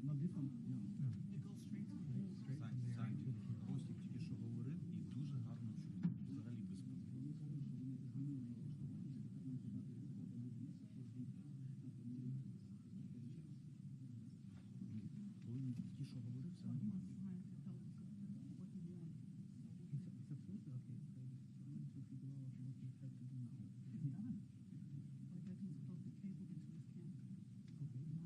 Not this one? Саня, Костік тільки що говорив і дуже гарно чув. Взагалі без проблем. Коли він тільки що говорив, все нормально. It's absolutely okay. So I'm trying to figure out what he had to do now. He's done. All he had to do was plug the cable into his camera. Okay. Line,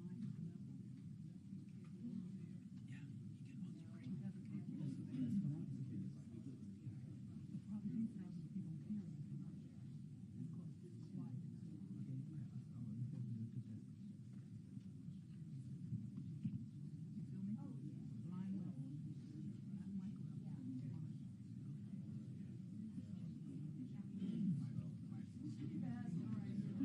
level, left his cable over there. Yeah, he can run through. He has a cable over there. That's what I'm saying. The problem is that he don't care anything much. Because it's quiet. Okay, I'll look at the two tests. You feel me? Line level, not mic level.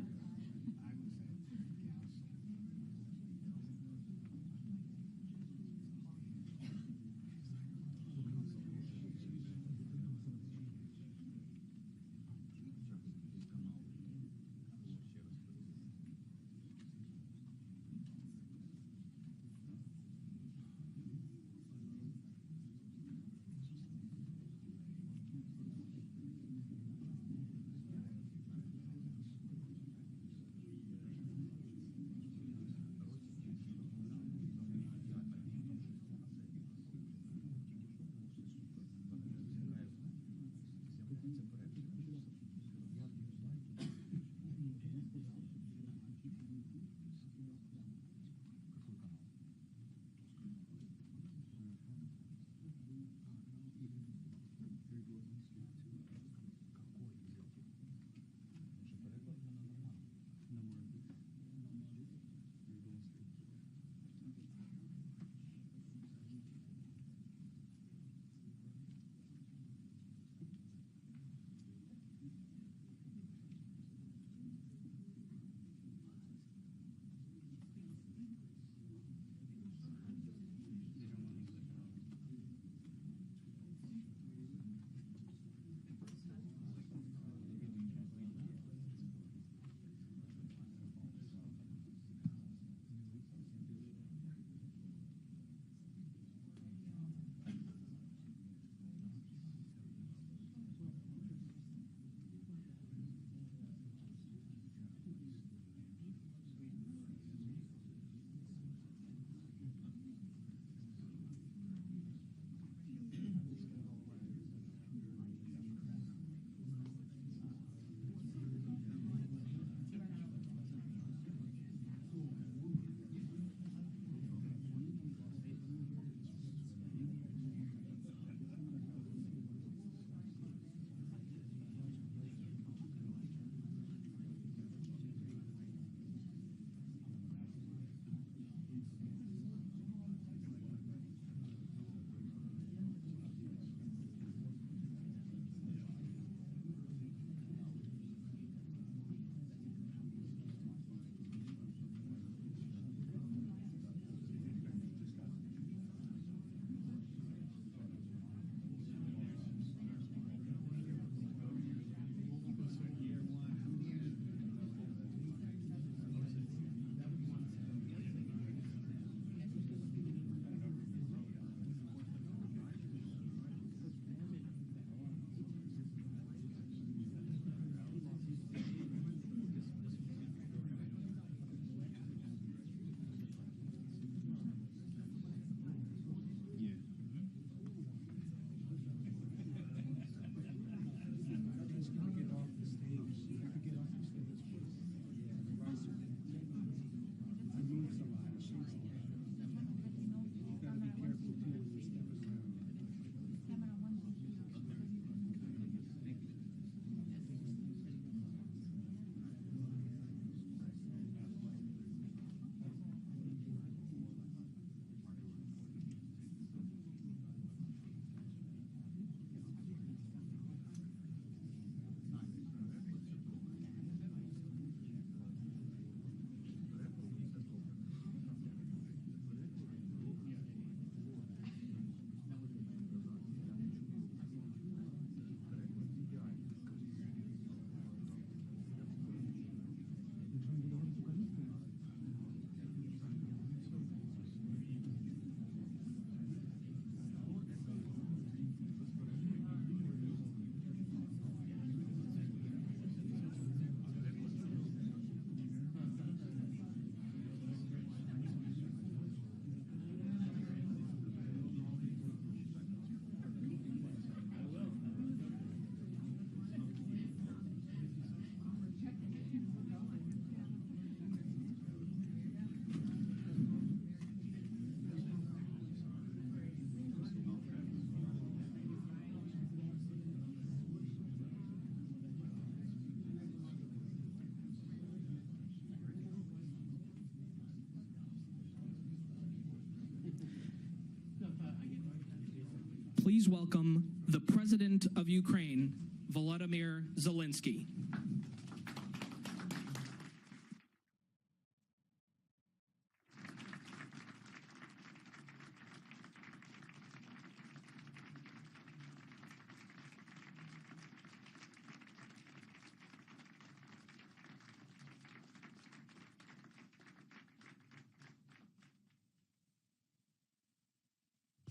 please welcome the President of Ukraine, Volodymyr Zelenskyy.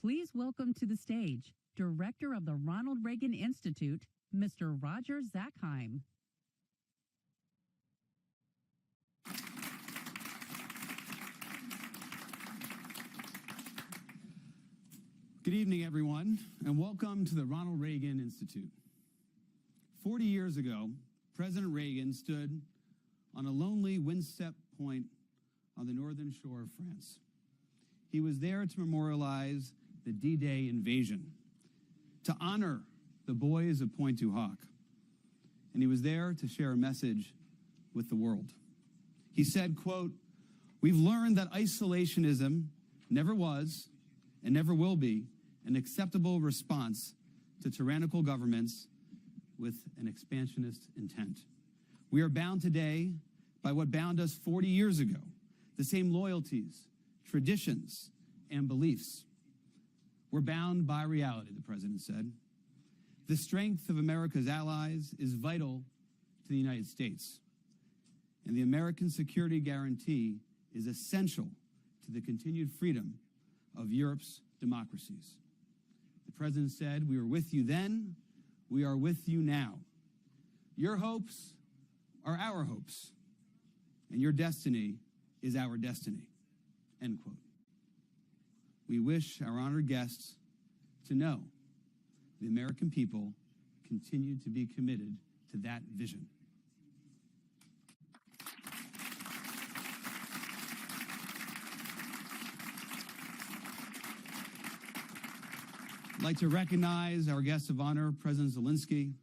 Please welcome to the stage, Director of the Ronald Reagan Institute, Mr. Roger Zakheim. Good evening, everyone, and welcome to the Ronald Reagan Institute. 40 years ago, President Reagan stood on a lonely windstep point on the northern shore of France. He was there to memorialize the D-Day invasion, to honor the boys of Pointe-du-Hoc, and he was there to share a message with the world. He said, quote, "We've learned that isolationism never was and never will be an acceptable response to tyrannical governments with an expansionist intent. We are bound today by what bound us 40 years ago, the same loyalties, traditions, and beliefs. We're bound by reality," the president said. "The strength of America's allies is vital to the United States, and the American security guarantee is essential to the continued freedom of Europe's democracies." The president said, "We were with you then, we are with you now. Your hopes are our hopes, and your destiny is our destiny," end quote. We wish our honored guests to know the American people continue to be committed to that vision. I'd like to recognize our guest of honor, President Zelenskyy.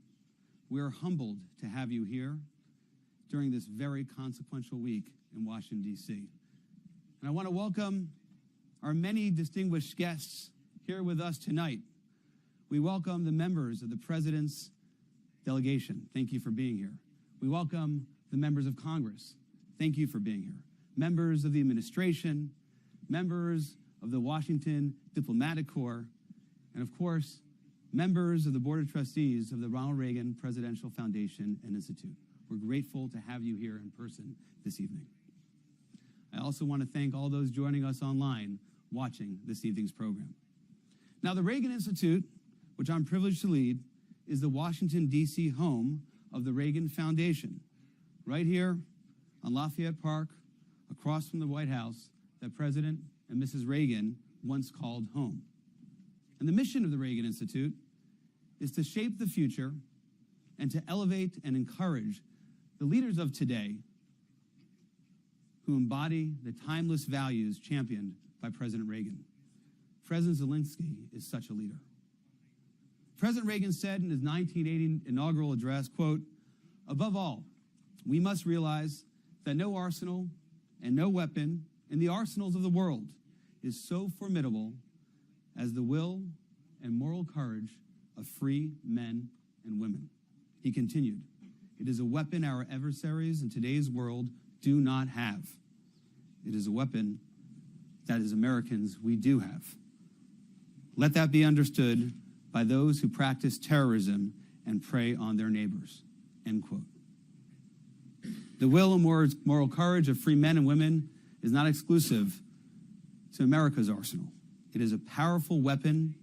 We are humbled to have you here during this very consequential week in Washington, D.C. And I want to welcome our many distinguished guests here with us tonight. We welcome the members of the President's delegation. Thank you for being here. We welcome the members of Congress. Thank you for being here. Members of the administration, members of the Washington Diplomatic Corps, and of course, members of the Board of Trustees of the Ronald Reagan Presidential Foundation and Institute. We're grateful to have you here in person this evening. I also want to thank all those joining us online watching this evening's program. Now, the Reagan Institute, which I'm privileged to lead, is the Washington, D.C. home of the Reagan Foundation, right here on Lafayette Park, across from the White House, that President and Mrs. Reagan once called home. And the mission of the Reagan Institute is to shape the future and to elevate and encourage the leaders of today who embody the timeless values championed by President Reagan. President Zelenskyy is such a leader. President Reagan said in his 1980 inaugural address, quote, "Above all, we must realize that no arsenal and no weapon in the arsenals of the world is so formidable as the will and moral courage of free men and women." He continued, "It is a weapon our adversaries in today's world do not have. It is a weapon that as Americans we do have. Let that be understood by those who practice terrorism and prey on their neighbors," end quote. The will and moral courage of free men and women is not exclusive to America's arsenal. It is a powerful weapon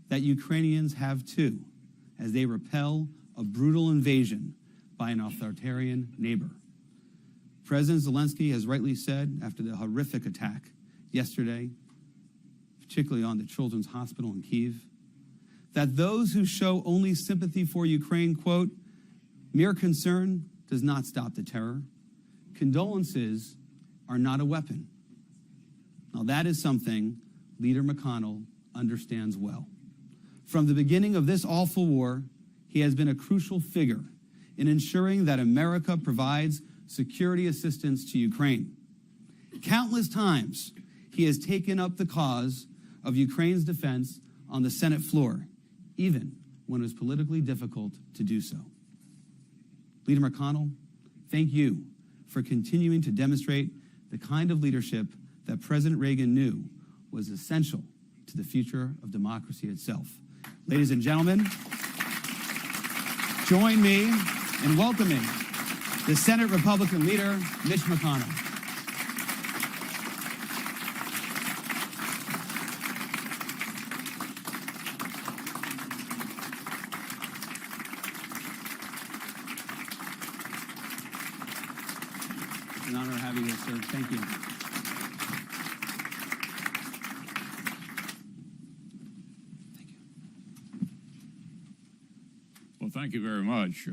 that Ukrainians have too, as they repel a brutal invasion by an authoritarian neighbor. President Zelenskyy has rightly said, after the horrific attack yesterday, particularly on the Children's Hospital in Kyiv, that those who show only sympathy for Ukraine, quote, "Mere concern does not stop the terror. Condolences are not a weapon." Now that is something Leader McConnell understands well. From the beginning of this awful war, he has been a crucial figure in ensuring that America provides security assistance to Ukraine. Countless times, he has taken up the cause of Ukraine's defense on the Senate floor, even when it was politically difficult to do so. Leader McConnell, thank you for continuing to demonstrate the kind of leadership that President Reagan knew was essential to the future of democracy itself. Ladies and gentlemen, join me in welcoming the Senate Republican leader, Mitch McConnell. It's an honor to have you here, sir. Thank you. Well, thank you very much.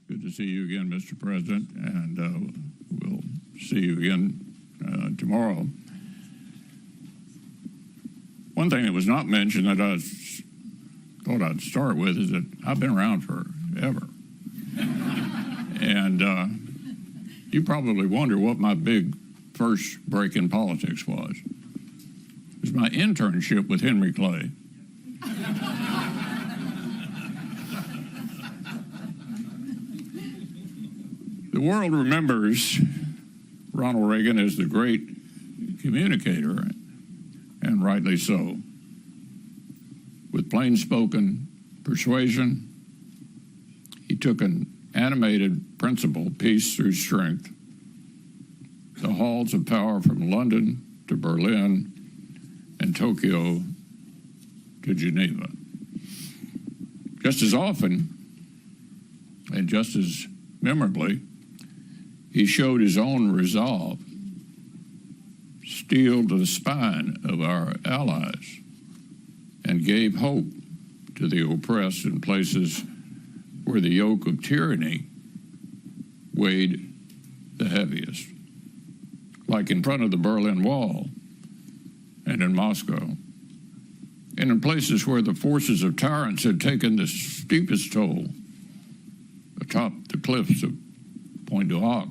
Good to see you again, Mr. President, and we'll see you again tomorrow. One thing that was not mentioned that I thought I'd start with is that I've been around forever. And you probably wonder what my big first break in politics was. It was my internship with Henry Clay. The world remembers Ronald Reagan as the great communicator, and rightly so. With plain-spoken persuasion, he took an animated principle, peace through strength, the halls of power from London to Berlin and Tokyo to Geneva. Just as often, and just as memorably, he showed his own resolve, steel to the spine of our allies, and gave hope to the oppressed in places where the yoke of tyranny weighed the heaviest, like in front of the Berlin Wall and in Moscow, and in places where the forces of tyrants had taken the steepest toll, atop the cliffs of Point du Hoc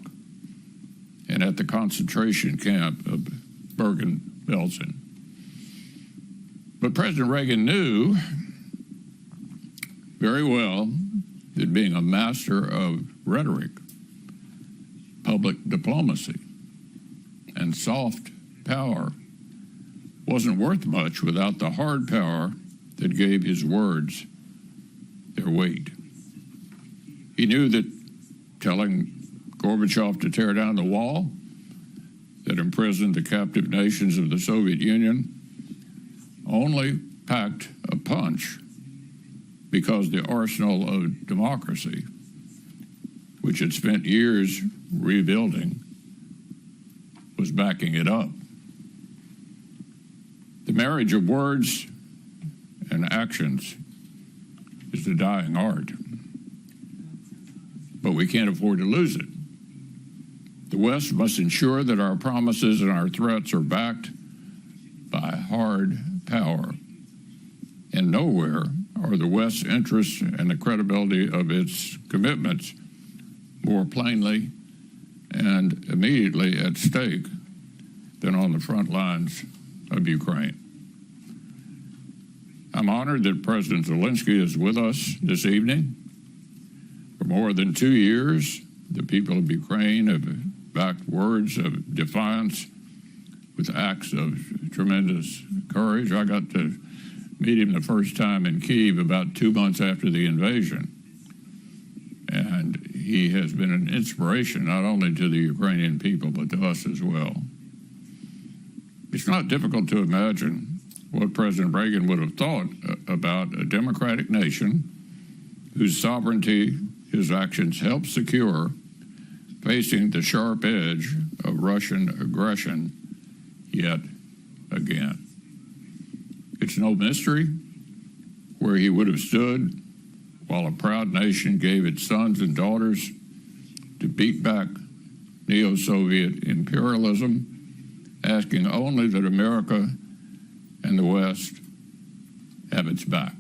and at the concentration camp of Bergen-Belsen. But President Reagan knew very well that being a master of rhetoric, public diplomacy, and soft power wasn't worth much without the hard power that gave his words their weight. He knew that telling Gorbachev to tear down the wall that imprisoned the captive nations of the Soviet Union only packed a punch because the arsenal of democracy, which had spent years rebuilding, was backing it up. The marriage of words and actions is the dying art, but we can't afford to lose it. The West must ensure that our promises and our threats are backed by hard power. And nowhere are the West's interests and the credibility of its commitments more plainly and immediately at stake than on the front lines of Ukraine. I'm honored that President Zelenskyy is with us this evening. For more than 2 years, the people of Ukraine have backed words of defiance with acts of tremendous courage. I got to meet him the first time in Kyiv about 2 months after the invasion. And he has been an inspiration not only to the Ukrainian people, but to us as well. It's not difficult to imagine what President Reagan would have thought about a democratic nation whose sovereignty his actions helped secure, facing the sharp edge of Russian aggression yet again. It's no mystery where he would have stood while a proud nation gave its sons and daughters to beat back neo-Soviet imperialism, asking only that America and the West have its back.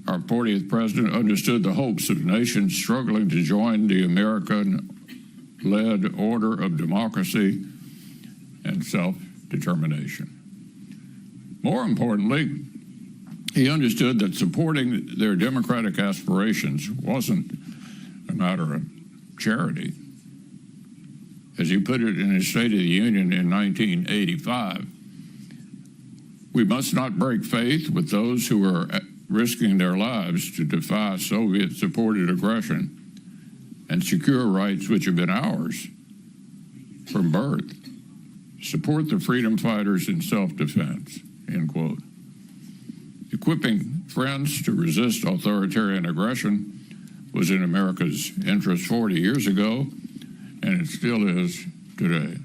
Our 40th president understood the hopes of nations struggling to join the American-led order of democracy and self-determination. More importantly, He understood that supporting their democratic aspirations wasn't a matter of charity. As he put it in his State of the Union in 1985, we must not break faith with those who are risking their lives to defy Soviet-supported aggression and secure rights which have been ours from birth. Support the freedom fighters in self-defense, end quote. Equipping friends to resist authoritarian aggression was in America's interest 40 years ago, and it still is today.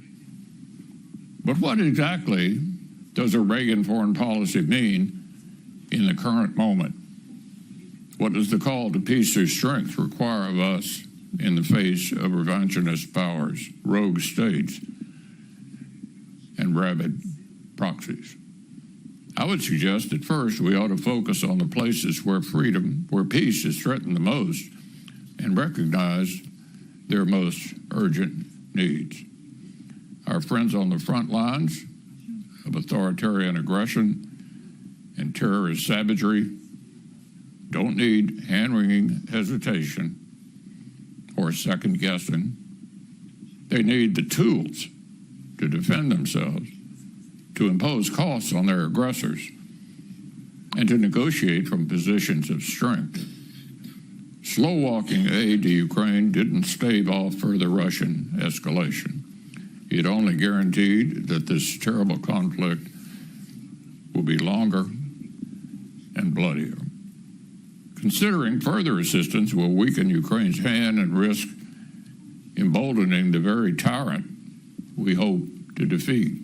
But what exactly does a Reagan foreign policy mean in the current moment? What does the call to peace through strength require of us in the face of revanchist powers, rogue states, and rabid proxies? I would suggest that first we ought to focus on the places where freedom, where peace is threatened the most, and recognize their most urgent needs. Our friends on the front lines of authoritarian aggression and terrorist savagery don't need hand-wringing hesitation or second-guessing. They need the tools to defend themselves, to impose costs on their aggressors, and to negotiate from positions of strength. Slow-walking aid to Ukraine didn't stave off further Russian escalation. It only guaranteed that this terrible conflict will be longer and bloodier. Considering further assistance will weaken Ukraine's hand and risk emboldening the very tyrant we hope to defeat.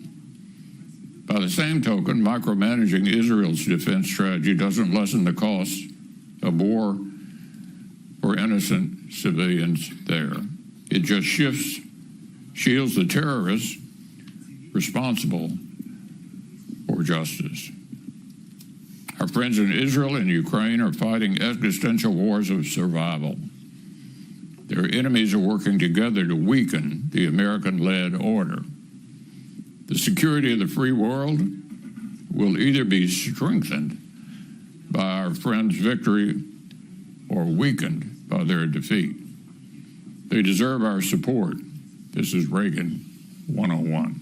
By the same token, micromanaging Israel's defense strategy doesn't lessen the costs of war for innocent civilians there. It just shields the terrorists responsible for justice. Our friends in Israel and Ukraine are fighting existential wars of survival. Their enemies are working together to weaken the American-led order. The security of the free world will either be strengthened by our friends' victory or weakened by their defeat. They deserve our support. This is Reagan 101.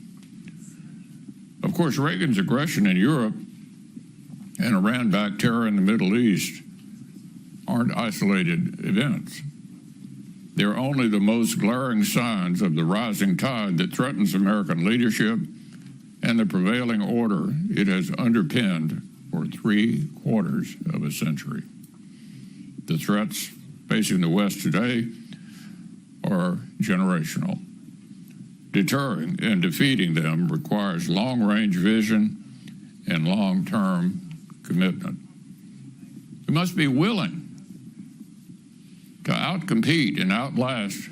Of course, Reagan's aggression in Europe and Iran-backed terror in the Middle East aren't isolated events. They're only the most glaring signs of the rising tide that threatens American leadership and the prevailing order it has underpinned for 3/4 of a century. The threats facing the West today are generational. Deterring and defeating them requires long-range vision and long-term commitment. We must be willing to outcompete and outlast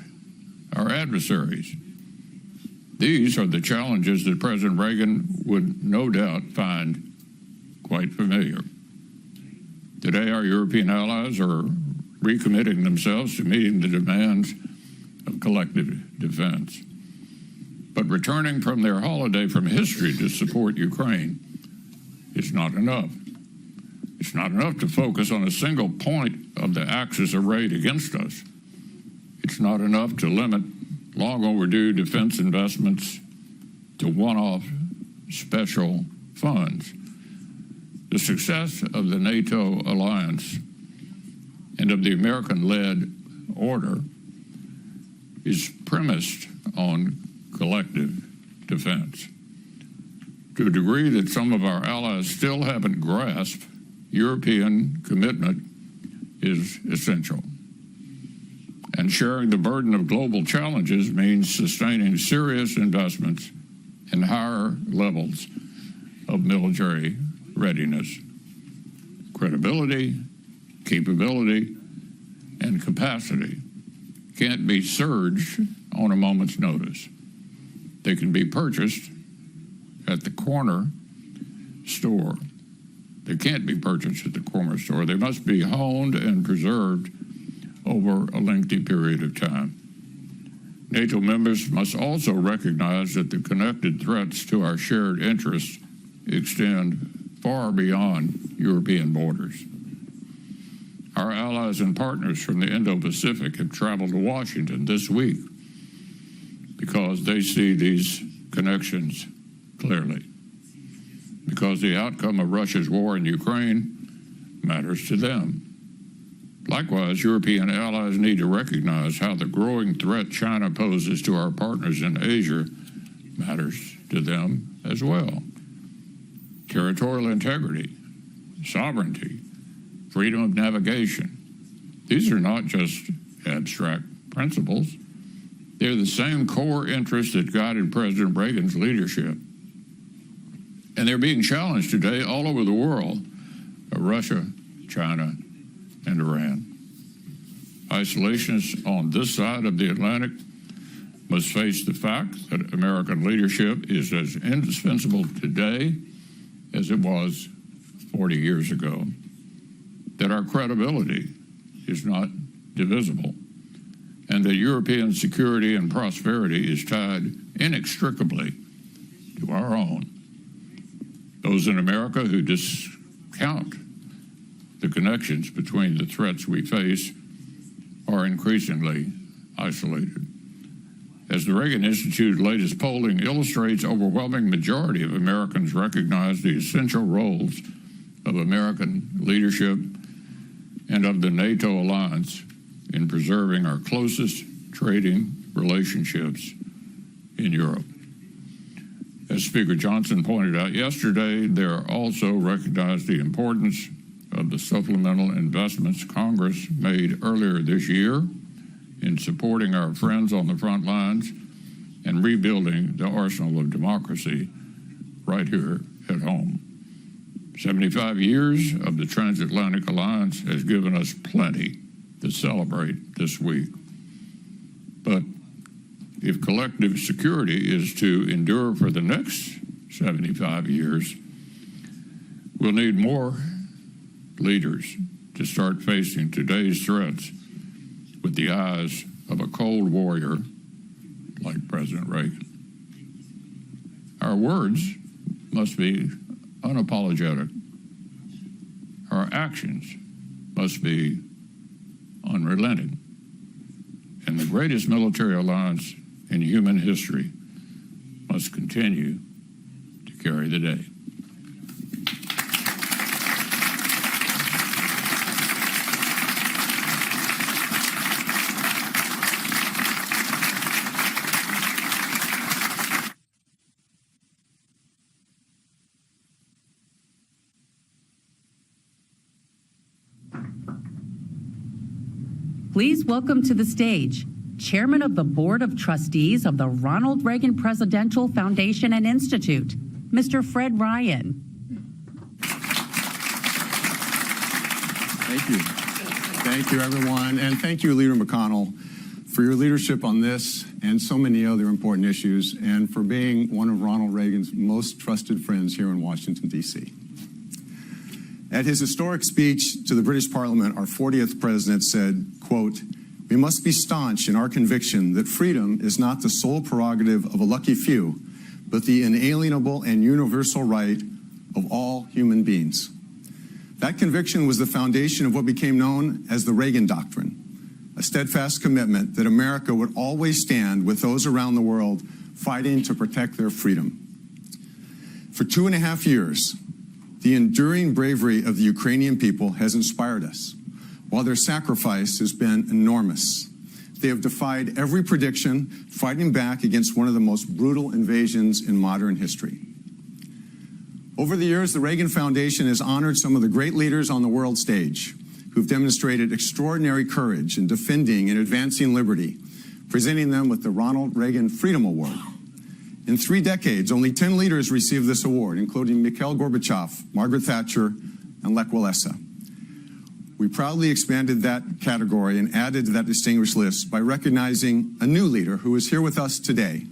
our adversaries. These are the challenges that President Reagan would no doubt find quite familiar. Today, our European allies are recommitting themselves to meeting the demands of collective defense. But returning from their holiday from history to support Ukraine is not enough. It's not enough to focus on a single point of the axis arrayed against us. It's not enough to limit long overdue defense investments to one-off special funds. The success of the NATO alliance and of the American-led order is premised on collective defense. To a degree that some of our allies still haven't grasped, European commitment is essential. And sharing the burden of global challenges means sustaining serious investments in higher levels of military readiness. Credibility, capability, and capacity can't be surged on a moment's notice. They can be purchased at the corner store. They can't be purchased at the corner store. They must be honed and preserved over a lengthy period of time. NATO members must also recognize that the connected threats to our shared interests extend far beyond European borders. Our allies and partners from the Indo-Pacific have traveled to Washington this week because they see these connections clearly. Because the outcome of Russia's war in Ukraine matters to them. Likewise, European allies need to recognize how the growing threat China poses to our partners in Asia matters to them as well. Territorial integrity, sovereignty, freedom of navigation. These are not just abstract principles. They're the same core interests that guided President Reagan's leadership. And they're being challenged today all over the world by Russia, China, and Iran. Isolationists on this side of the Atlantic must face the fact that American leadership is as indispensable today as it was 40 years ago, that our credibility is not divisible, and that European security and prosperity is tied inextricably to our own. Those in America who discount the connections between the threats we face are increasingly isolated. As the Reagan Institute's latest polling illustrates, overwhelming majority of Americans recognize the essential roles of American leadership and of the NATO alliance in preserving our closest trading relationships in Europe. As Speaker Johnson pointed out yesterday, they also recognize the importance of the supplemental investments Congress made earlier this year in supporting our friends on the front lines and rebuilding the arsenal of democracy right here at home. 75 years of the transatlantic alliance has given us plenty to celebrate this week. But if collective security is to endure for the next 75 years, we'll need more leaders to start facing today's threats with the eyes of a cold warrior like President Reagan. Our words must be unapologetic. Our actions must be unrelenting. And the greatest military alliance in human history must continue to carry the day. Please welcome to the stage Chairman of the Board of Trustees of the Ronald Reagan Presidential Foundation and Institute, Mr. Fred Ryan. Thank you. Thank you, everyone. And thank you, Leader McConnell, for your leadership on this and so many other important issues, and for being one of Ronald Reagan's most trusted friends here in Washington, D.C. At his historic speech to the British Parliament, our 40th president said, quote, "We must be staunch in our conviction that freedom is not the sole prerogative of a lucky few, but the inalienable and universal right of all human beings." That conviction was the foundation of what became known as the Reagan Doctrine, a steadfast commitment that America would always stand with those around the world fighting to protect their freedom. For 2.5 years, the enduring bravery of the Ukrainian people has inspired us, while their sacrifice has been enormous. They have defied every prediction, fighting back against one of the most brutal invasions in modern history. Over the years, the Reagan Foundation has honored some of the great leaders on the world stage who've demonstrated extraordinary courage in defending and advancing liberty, presenting them with the Ronald Reagan Freedom Award. In 3 decades, only 10 leaders received this award, including Mikhail Gorbachev, Margaret Thatcher, and Lech Walesa. We proudly expanded that category and added to that distinguished list by recognizing a new leader who is here with us today.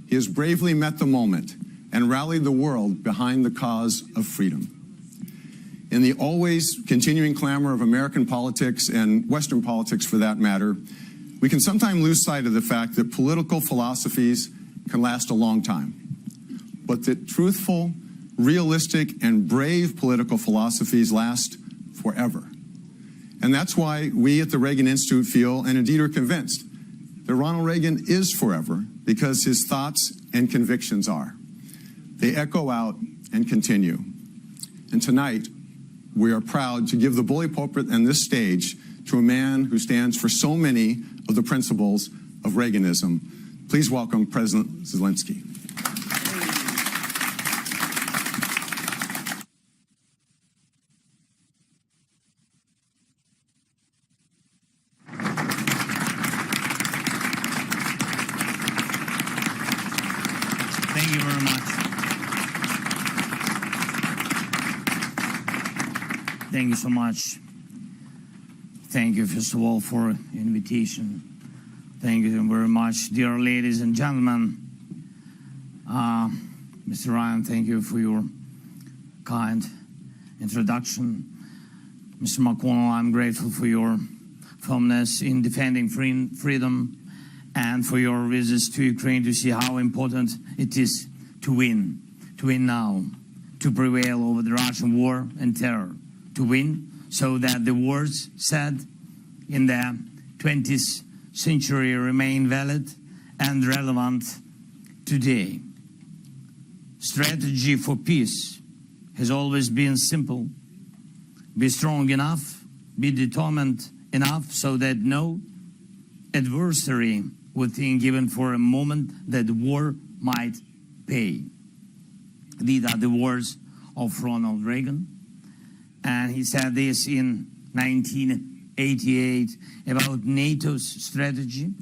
He has bravely met the moment and rallied the world behind the cause of freedom. In the always continuing clamor of American politics and Western politics for that matter, we can sometimes lose sight of the fact that political philosophies can last a long time, but that truthful, realistic, and brave political philosophies last forever. And that's why we at the Reagan Institute feel, and indeed are convinced, that Ronald Reagan is forever because his thoughts and convictions are. They echo out and continue. And tonight, we are proud to give the bully pulpit and this stage to a man who stands for so many of the principles of Reaganism. Please welcome President Zelenskyy. Thank you very much. Thank you so much. Thank you, first of all, for the invitation. Thank you very much, dear ladies and gentlemen. Mr. Ryan, thank you for your kind introduction. Mr. McConnell, I'm grateful for your firmness in defending freedom and for your visits to Ukraine to see how important it is to win now, to prevail over the Russian war and terror, to win so that the words said in the 20th century remain valid and relevant today. Strategy for peace has always been simple. Be strong enough, be determined enough so that no adversary would think even for a moment that war might pay. These are the words of Ronald Reagan. And he said this in 1988 about NATO's strategy.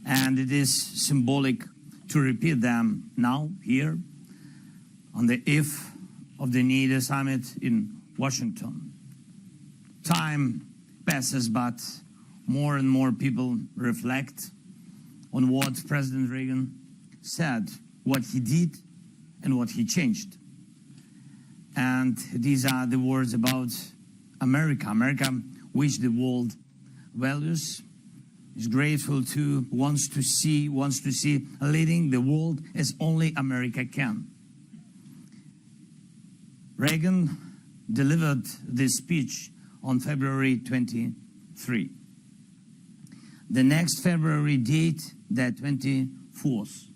And it is symbolic to repeat them now, here, on the eve of the NATO summit in Washington. Time passes, but more and more people reflect on what President Reagan said, what he did, and what he changed. And these are the words about America. America, which the world values, is grateful to, wants to see leading the world as only America can. Reagan delivered this speech on February 23. The next February date, the 24th,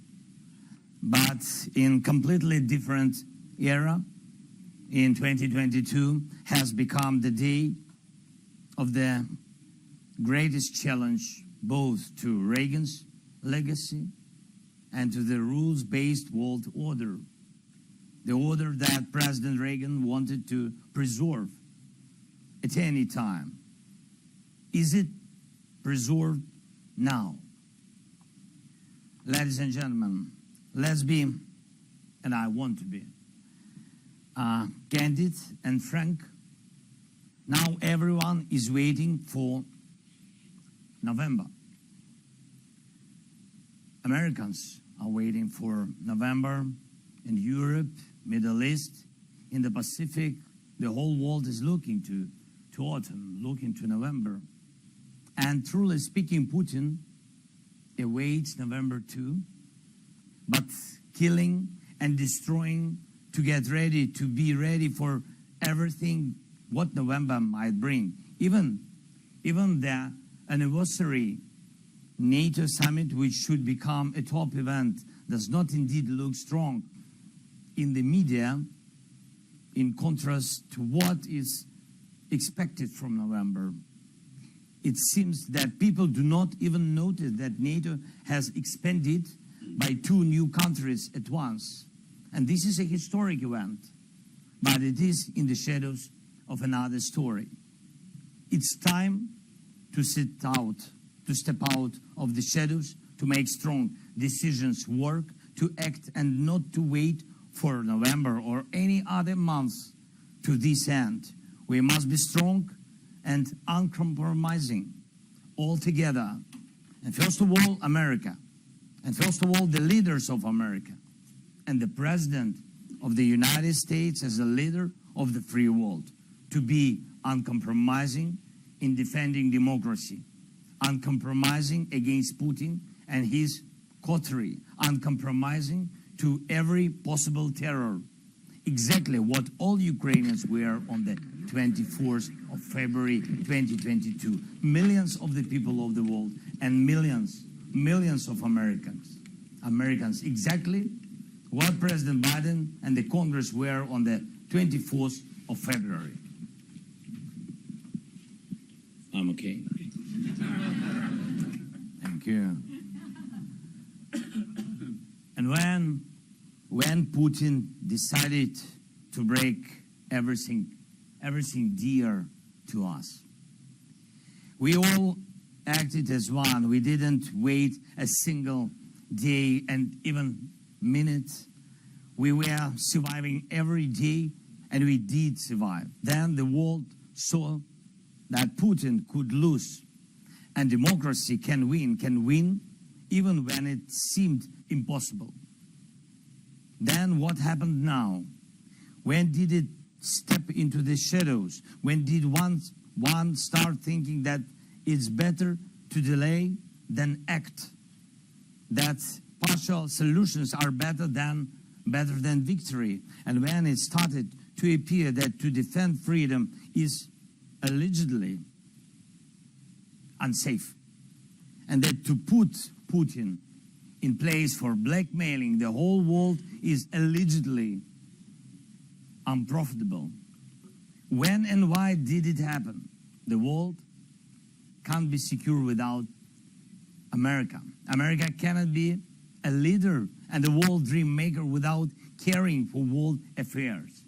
but in completely different era, in 2022, has become the day of the greatest challenge both to Reagan's legacy and to the rules-based world order, the order that President Reagan wanted to preserve at any time. Is it preserved now? Ladies and gentlemen, let's be, and I want to be, candid and frank. Now everyone is waiting for November. Americans are waiting for November in Europe, Middle East, in the Pacific. The whole world is looking to autumn, looking to November. And truly speaking, Putin awaits November too, but killing and destroying to get ready, to be ready for everything what November might bring. Even the anniversary NATO summit, which should become a top event, does not indeed look strong in the media in contrast to what is expected from November. It seems that people do not even notice that NATO has expanded by 2 new countries at once. And this is a historic event, but it is in the shadows of another story. It's time to step out of the shadows, to make strong decisions work, to act and not to wait for November or any other month to this end. We must be strong and uncompromising all together. And first of all, America. And first of all, the leaders of America. And the President of the United States as a leader of the free world. To be uncompromising in defending democracy. Uncompromising against Putin and his coterie. Uncompromising to every possible terror. exactly what all Ukrainians were on the 24th of February 2022. Millions of the people of the world and millions of Americans, exactly what President Biden and the Congress were on the 24th of February. I'm okay. Thank you. And when Putin decided to break everything dear to us, we all acted as one. We didn't wait a single day and even minute. We were surviving every day, and we did survive. Then the world saw that Putin could lose, and democracy can win even when it seemed impossible. Then what happened now? When did it step into the shadows? When did one start thinking that it's better to delay than act? That partial solutions are better than victory? And when it started to appear that to defend freedom is allegedly unsafe, and that to put Putin in place for blackmailing the whole world is allegedly unprofitable. When and why did it happen? The world can't be secure without America. America cannot be a leader and a world dream maker without caring for world affairs.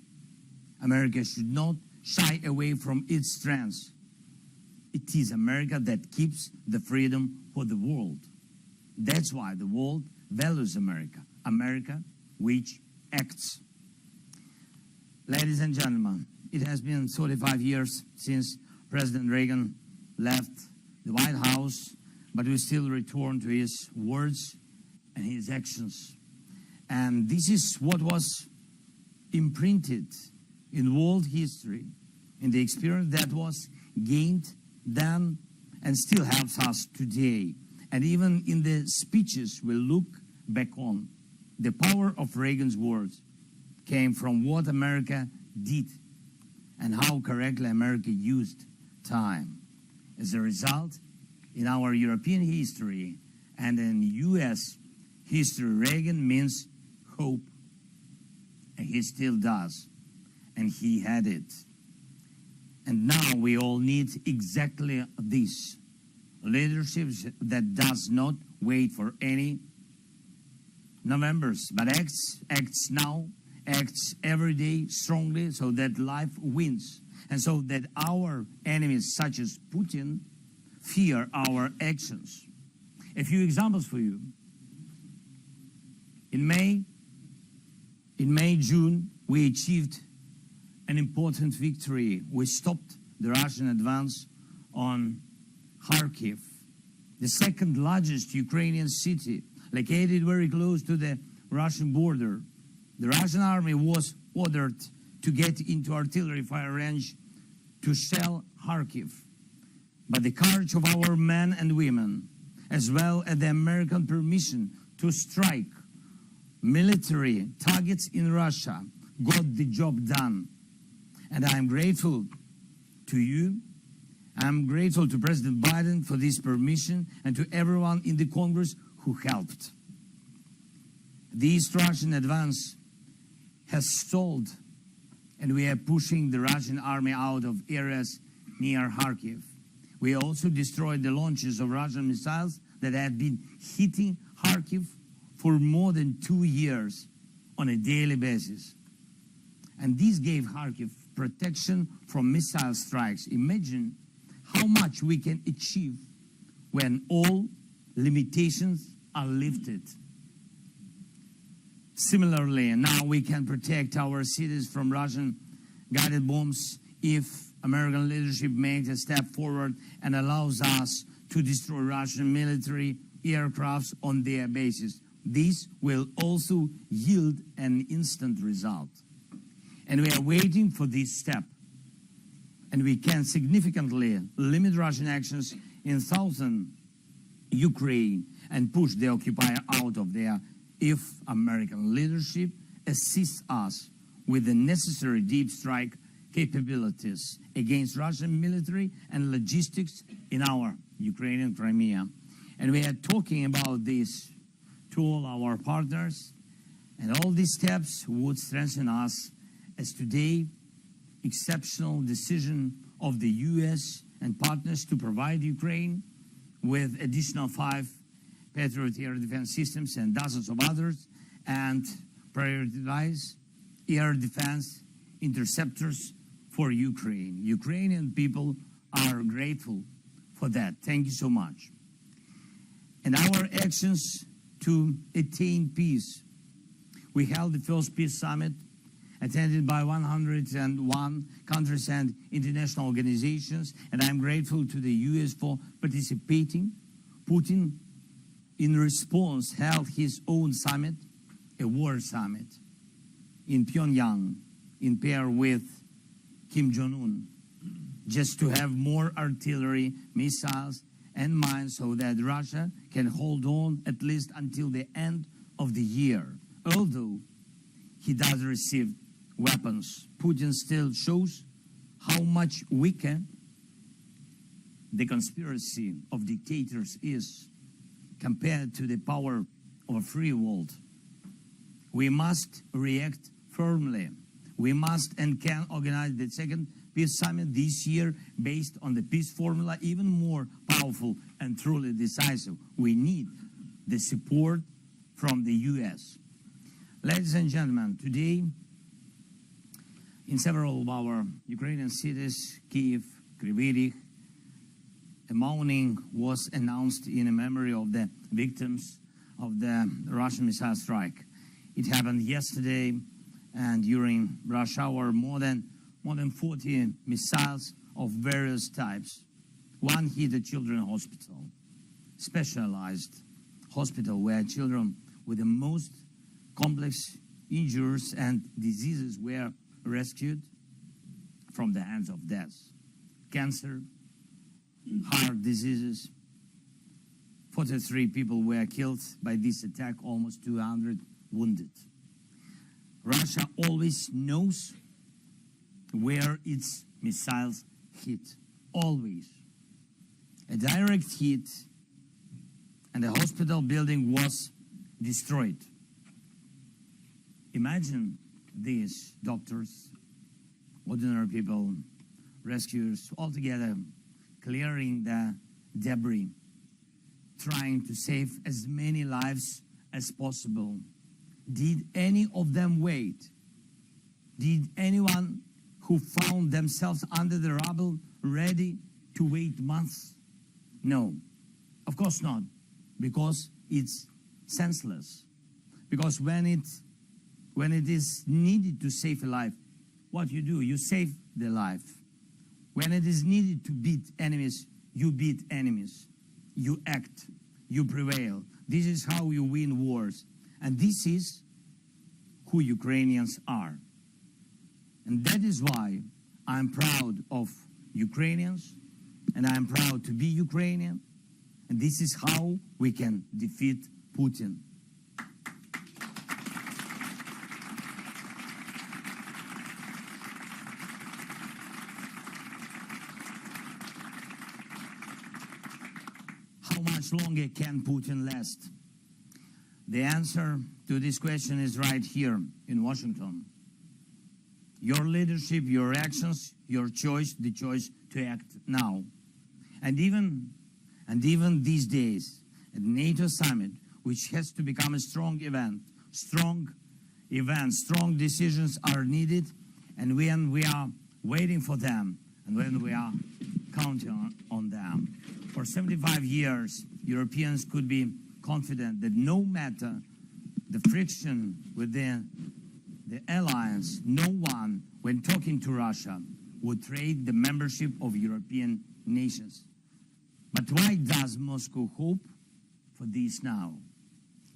America should not shy away from its strengths. It is America that keeps the freedom for the world. That's why the world values America, America which acts. Ladies and gentlemen, it has been 35 years since President Reagan left the White House, but we still return to his words and his actions. And this is what was imprinted in world history, in the experience that was gained then and still helps us today. And even in the speeches we look back on, the power of Reagan's words came from what America did and how correctly America used time. As a result, in our European history and in US history, Reagan means hope. And he still does. And he had it. And now we all need exactly this. Leadership that does not wait for any Novembers, but acts now, acts every day strongly so that life wins. And so that our enemies, such as Putin, fear our actions. A few examples for you. In May, June, we achieved an important victory. We stopped the Russian advance on Kharkiv, the second largest Ukrainian city, located very close to the Russian border. The Russian army was ordered to get into artillery fire range to shell Kharkiv. But the courage of our men and women, as well as the American permission to strike military targets in Russia, got the job done. And I'm grateful to you. I'm grateful to President Biden for this permission and to everyone in the Congress who helped. This Russian advance has stalled, and we are pushing the Russian army out of areas near Kharkiv. We also destroyed the launches of Russian missiles that had been hitting Kharkiv for more than 2 years on a daily basis. And this gave Kharkiv protection from missile strikes. Imagine how much we can achieve when all limitations are lifted. Similarly, now we can protect our cities from Russian guided bombs if American leadership makes a step forward and allows us to destroy Russian military aircrafts on their bases. This will also yield an instant result. And we are waiting for this step. And we can significantly limit Russian actions in southern Ukraine and push the occupier out of there if American leadership assists us with the necessary deep strike capabilities against Russian military and logistics in our Ukrainian Crimea. And we are talking about this to all our partners, and all these steps would strengthen us as today exceptional decision of the US and partners to provide Ukraine with additional 5 Patriot air defense systems and dozens of others, and prioritize air defense interceptors for Ukraine. Ukrainian people are grateful for that. Thank you so much. And our actions to attain peace. We held the first peace summit attended by 101 countries and international organizations, and I'm grateful to the US for participating. Putin, in response, held his own summit, a war summit, in Pyongyang, in pair with Kim Jong-un, just to have more artillery, missiles, and mines so that Russia can hold on at least until the end of the year. Although he does receive weapons, Putin still shows how much weaker the conspiracy of dictators is compared to the power of a free world. We must react firmly. We must and can organize the second peace summit this year based on the peace formula, even more powerful and truly decisive. We need the support from the US. Ladies and gentlemen, today in several of our Ukrainian cities, Kyiv, Kryvyi Rih, a mourning was announced in memory of the victims of the Russian missile strike. It happened yesterday, and during rush hour, more than 40 missiles of various types. One hit a children's hospital, specialized hospital where children with the most complex injuries and diseases were rescued from the hands of death. Cancer, heart diseases. 43 people were killed by this attack, almost 200 wounded. Russia always knows where its missiles hit, always. A direct hit, and the hospital building was destroyed. Imagine these doctors, ordinary people, rescuers, all together clearing the debris, trying to save as many lives as possible. Did any of them wait? Did anyone who found themselves under the rubble ready to wait months? No, of course not, because it's senseless. Because when it is needed to save a life, what you do, you save the life. When it is needed to beat enemies, you beat enemies. You act, you prevail. This is how you win wars. And this is who Ukrainians are. And that is why I'm proud of Ukrainians, and I'm proud to be Ukrainian. And this is how we can defeat Putin. How much longer can Putin last? The answer to this question is right here in Washington. Your leadership, your actions, your choice, the choice to act now. And even these days, at NATO summit, which has to become a strong event, strong decisions are needed, and when we are waiting for them, and when we are counting on them. For 75 years, Europeans could be confident that no matter the friction within the alliance, no one, when talking to Russia, would trade the membership of European nations. But why does Moscow hope for this now?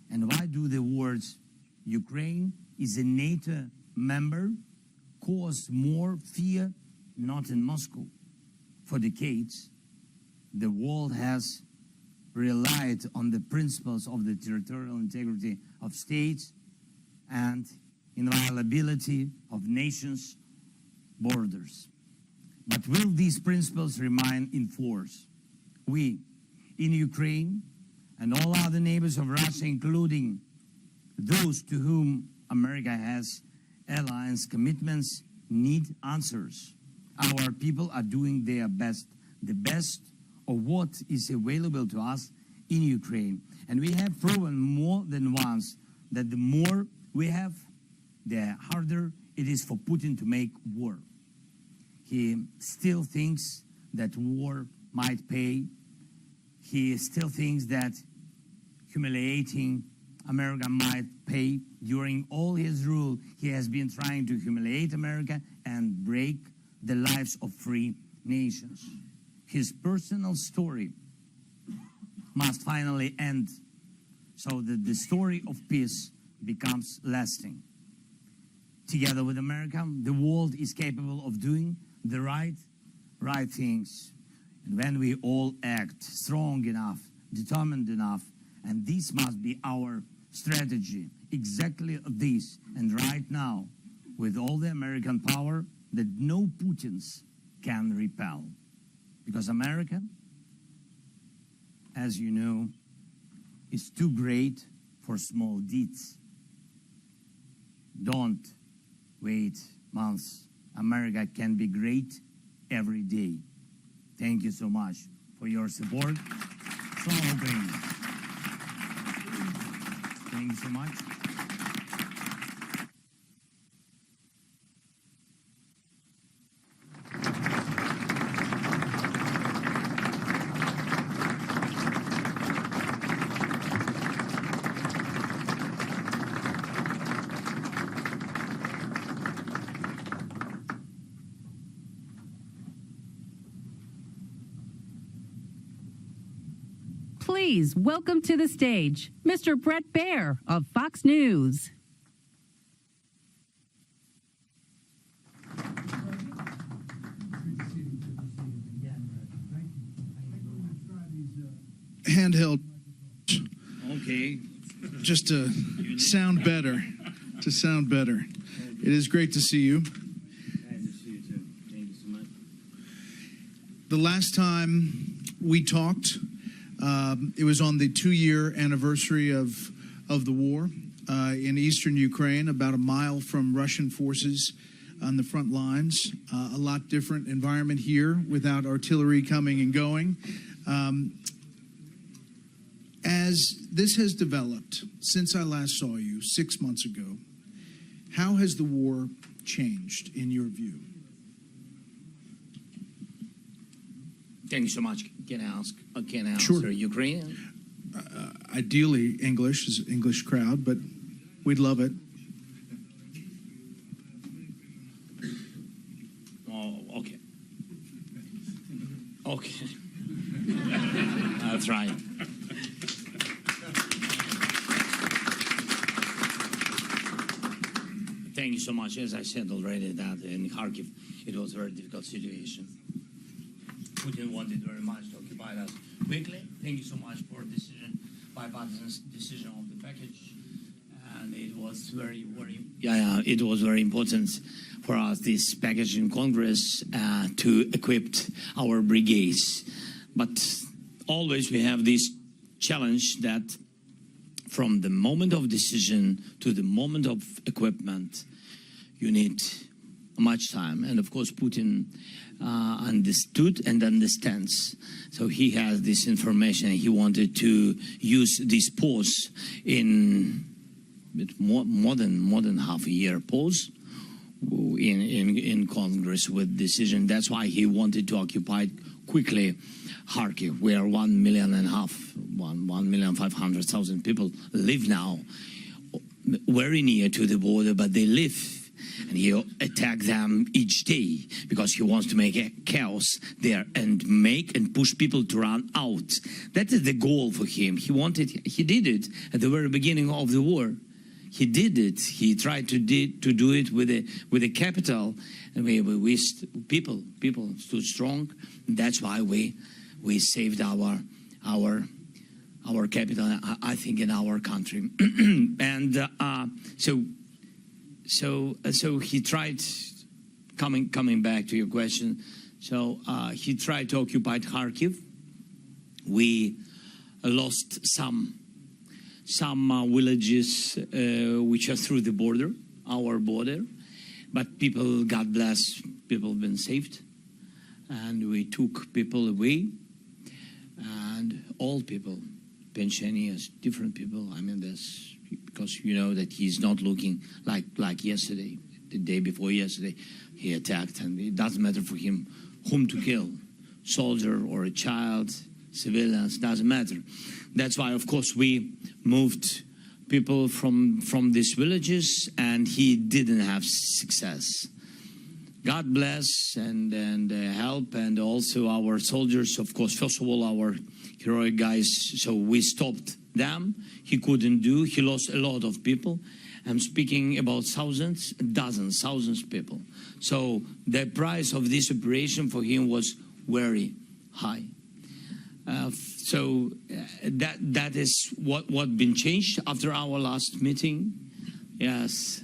And why do the words Ukraine is a NATO member cause more fear not in Moscow? For decades, the world has relied on the principles of the territorial integrity of states and inviolability of nations' borders. But will these principles remain in force? We, in Ukraine, and all other neighbors of Russia, including those to whom America has alliance commitments, need answers. Our people are doing their best, the best of what is available to us in Ukraine. And we have proven more than once that the more we have, the harder it is for Putin to make war. He still thinks that war might pay. He still thinks that humiliating America might pay. During all his rule, he has been trying to humiliate America and break the lives of free nations. His personal story must finally end so that the story of peace becomes lasting. Together with America, the world is capable of doing the right things. And when we all act strong enough, determined enough, and this must be our strategy, exactly this, and right now, with all the American power that no Putins can repel. Because America, as you know, is too great for small deeds. Don't wait months. America can be great every day. Thank you so much for your support. Slava Ukraini. Thank you so much. Please welcome to the stage Mr. Brett Baier of Fox News. Handheld. Okay. Just to sound better. To sound better. It is great to see you. Nice to see you too. Thank you so much. The last time we talked, it was on the 2-year anniversary of the war in eastern Ukraine, about a mile from Russian forces on the front lines. A lot different environment here without artillery coming and going. As this has developed since I last saw you 6 months ago, how has the war changed in your view? Thank you so much. Can I answer Sure. Ukrainian? Ideally English, is an English crowd, but we'd love it. Oh, okay. Okay. That's right. Thank you so much. As I said already, that in Kharkiv, it was a very difficult situation. Putin wanted very much to occupy us quickly. Thank you so much for bipartisan decision of the package. And it was it was very important for us, this package in Congress, to equip our brigades. But always we have this challenge that from the moment of decision to the moment of equipment, you need much time. And of course, Putin understood and understands. So he has this information. He wanted to use this pause in more than half a year pause in Congress with decision. That's why he wanted to occupy quickly Kharkiv, where 1,500,000 people live now, very near to the border, but they live. And he attacks them each day because he wants to make a chaos there and push people to run out. That is the goal for him. He did it at the very beginning of the war. He did it. He tried to do it with a capital, and people stood strong. That's why we saved our capital, I think, in our country. And so So he tried, coming back to your question, so he tried to occupy Kharkiv. We lost some villages which are through the border, our border, but people, God bless, people have been saved, and we took people away, and all people, pensioners, different people. I mean, that's because you know that he's not looking like yesterday, the day before yesterday, he attacked, and it doesn't matter for him whom to kill, soldier or a child, civilians, doesn't matter. That's why, of course, we moved people from these villages, and he didn't have success. God bless and help, and also our soldiers, of course, first of all, our heroic guys, so we stopped them. He couldn't do, he lost a lot of people. I'm speaking about thousands, dozens, thousands of people. So the price of this operation for him was very high. So that is what been changed after our last meeting. Yes.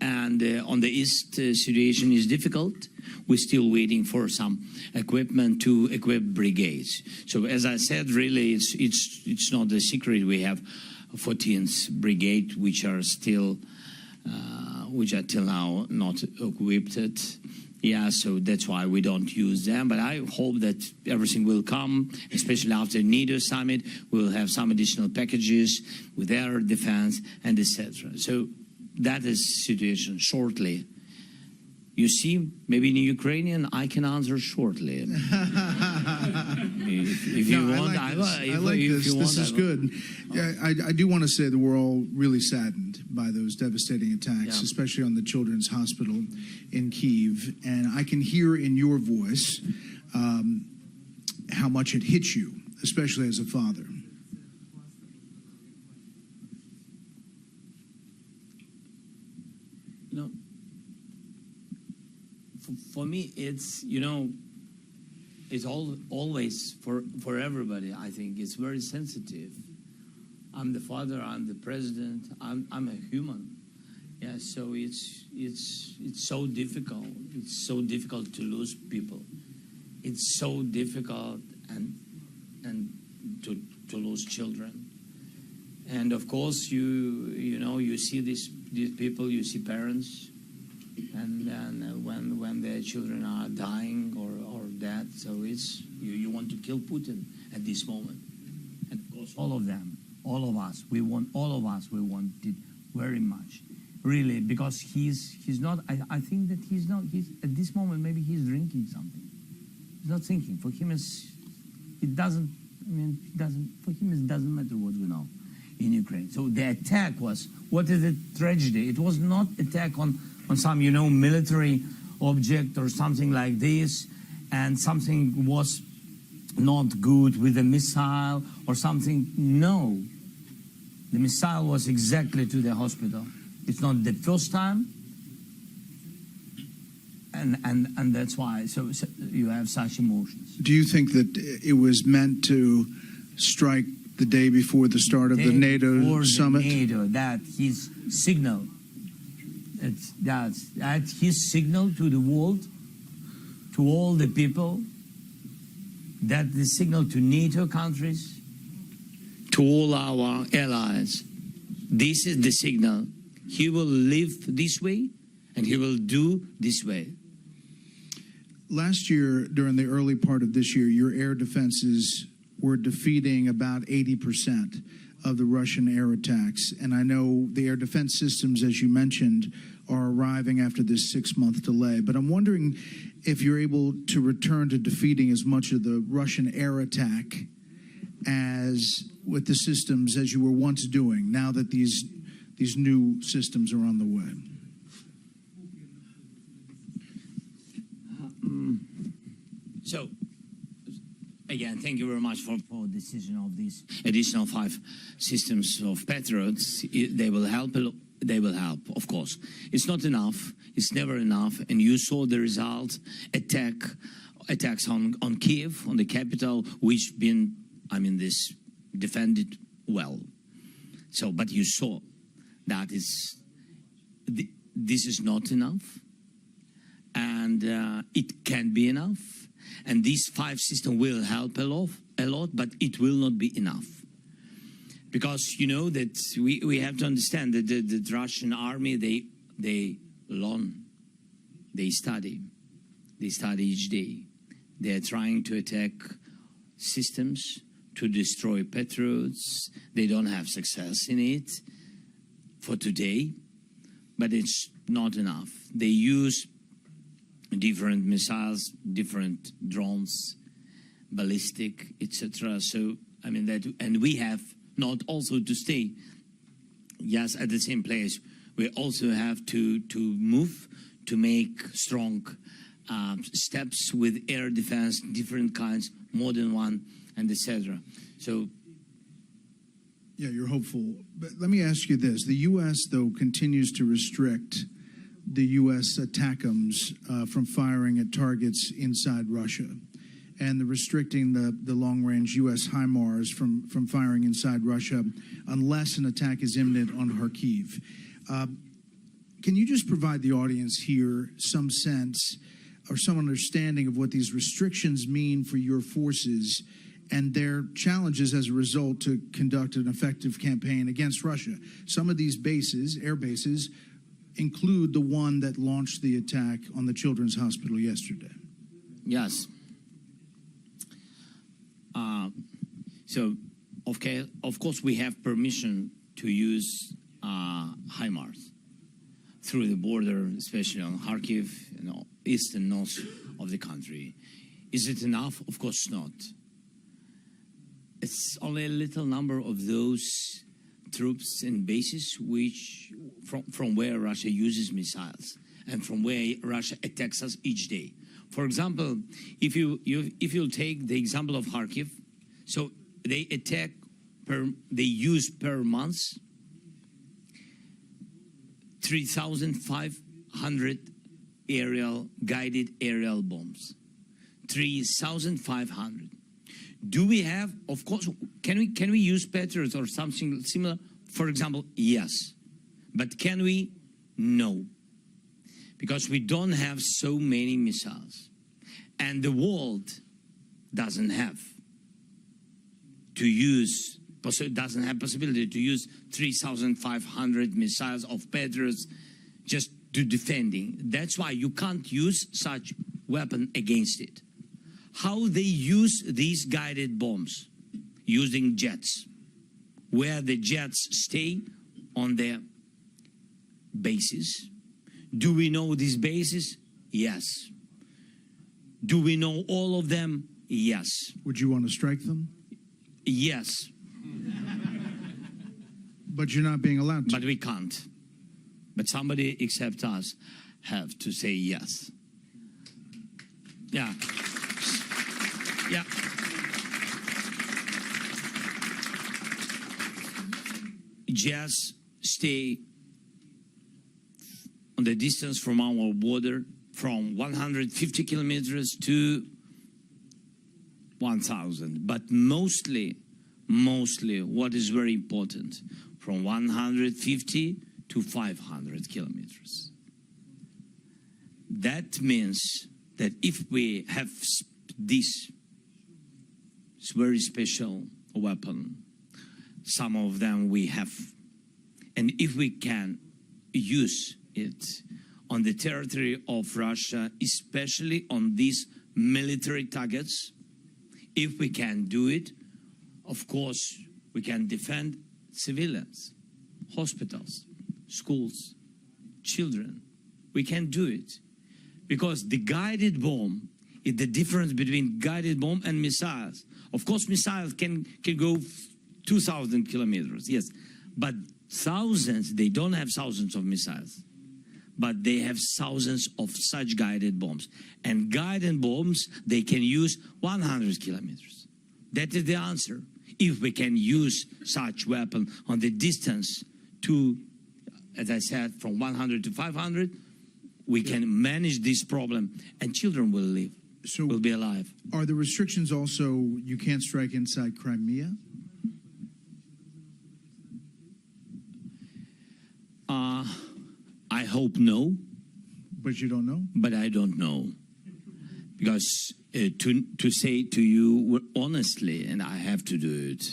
And on the east, situation is difficult. We're still waiting for some equipment to equip brigades. So as I said, really, it's not a secret. We have 14th Brigade, which are till now not equipped. Yeah, so that's why we don't use them. But I hope that everything will come, especially after NATO summit. We'll have some additional packages with air defense and etc. So that is situation shortly. You see, maybe in Ukrainian, I can answer shortly. if you want, I like this. This is good. Yeah, I do want to say that we're all really saddened by those devastating attacks, especially on the Children's Hospital in Kyiv. And I can hear in your voice how much it hits you, especially as a father. You know, for me, it's, you know, it's always for everybody. I think it's very sensitive. I'm the father. I'm the president. I'm a human. Yeah. So it's so difficult. It's so difficult to lose people. It's so difficult and to lose children. And of course, you know, you see these people. You see parents. And then when their children are dying or dead, so it's you want to kill Putin at this moment. And of course, all of them, all of us, we want it very much, really, because he's not. I think that he's at this moment. Maybe he's drinking something. He's not thinking. For him, it doesn't matter what we know in Ukraine. So the attack was, what is the tragedy? It was not attack on some, you know, military object or something like this, and something was not good with a missile or something. No, the missile was exactly to the hospital. It's not the first time, and that's why so you have such emotions. Do you think that it was meant to strike the day before the start of the NATO summit? NATO, that his signal. That's his signal to the world, to all the people, that the signal to NATO countries, to all our allies. This is the signal. He will live this way, and he will do this way. Last year, during the early part of this year, your air defenses were defeating about 80% of the Russian air attacks. And I know the air defense systems, as you mentioned, are arriving after this 6-month delay. But I'm wondering if you're able to return to defeating as much of the Russian air attack as with the systems as you were once doing, now that these new systems are on the way. So, again, thank you very much for decision of these additional 5 systems of Patriots. They will help. They will help, of course. It's not enough. It's never enough. And you saw the result: attacks on Kiev, on the capital, which been, defended well. So, but you saw that is this is not enough, and it can be enough. And these 5 systems will help a lot, but it will not be enough. Because you know that we have to understand that the Russian army, they learn, they study each day. They are trying to attack systems, to destroy Patriots. They don't have success in it for today, but it's not enough. They use different missiles, different drones, ballistic, etc. So, I mean, that, and we have not also to stay, yes, at the same place. We also have to move, to make strong steps with air defense, different kinds, more than one, and etc. So, yeah, you're hopeful. But let me ask you this. The U.S., though, continues to restrict the U.S. ATACMS from firing at targets inside Russia, and restricting the long-range U.S. HIMARS from firing inside Russia unless an attack is imminent on Kharkiv. Can you just provide the audience here some sense or some understanding of what these restrictions mean for your forces and their challenges as a result to conduct an effective campaign against Russia? Some of these bases, air bases, include the one that launched the attack on the Children's Hospital yesterday. Yes. So, of course, we have permission to use HIMARS through the border, especially on Kharkiv, east and north of the country. Is it enough? Of course not. It's only a little number of those troops and bases which from where Russia uses missiles and from where Russia attacks us each day. For example, if you take the example of Kharkiv, so they use per month 3,500 guided aerial bombs. 3,500. Do we have, of course, can we use Patriots or something similar? For example, yes. But can we? No. Because we don't have so many missiles. And the world doesn't have possibility to use 3,500 missiles of Patriots just to defending. That's why you can't use such weapon against it. How they use these guided bombs? Using jets, where the jets stay on their bases. Do we know these bases? Yes. Do we know all of them? Yes. Would you want to strike them? Yes. But you're not being allowed to. But we can't. But somebody except us have to say yes. Yeah. Yeah. Jets stay on the distance from our border from 150 kilometers to 1,000. But mostly, what is very important, from 150 to 500 kilometers. That means that if we have this very special weapon, some of them we have, and if we can use it on the territory of Russia, especially on these military targets, if we can do it, of course, we can defend civilians, hospitals, schools, children. We can do it. Because the guided bomb is the difference between guided bomb and missiles. Of course, missiles can go 2,000 kilometers, yes. But thousands, they don't have thousands of missiles. But they have thousands of such guided bombs. And guided bombs, they can use 100 kilometers. That is the answer. If we can use such weapon on the distance to, as I said, from 100 to 500, we can manage this problem, and children will live, will be alive. Are the restrictions also, you can't strike inside Crimea? hope no. But you don't know? But I don't know. Because to say to you honestly, and I have to do it,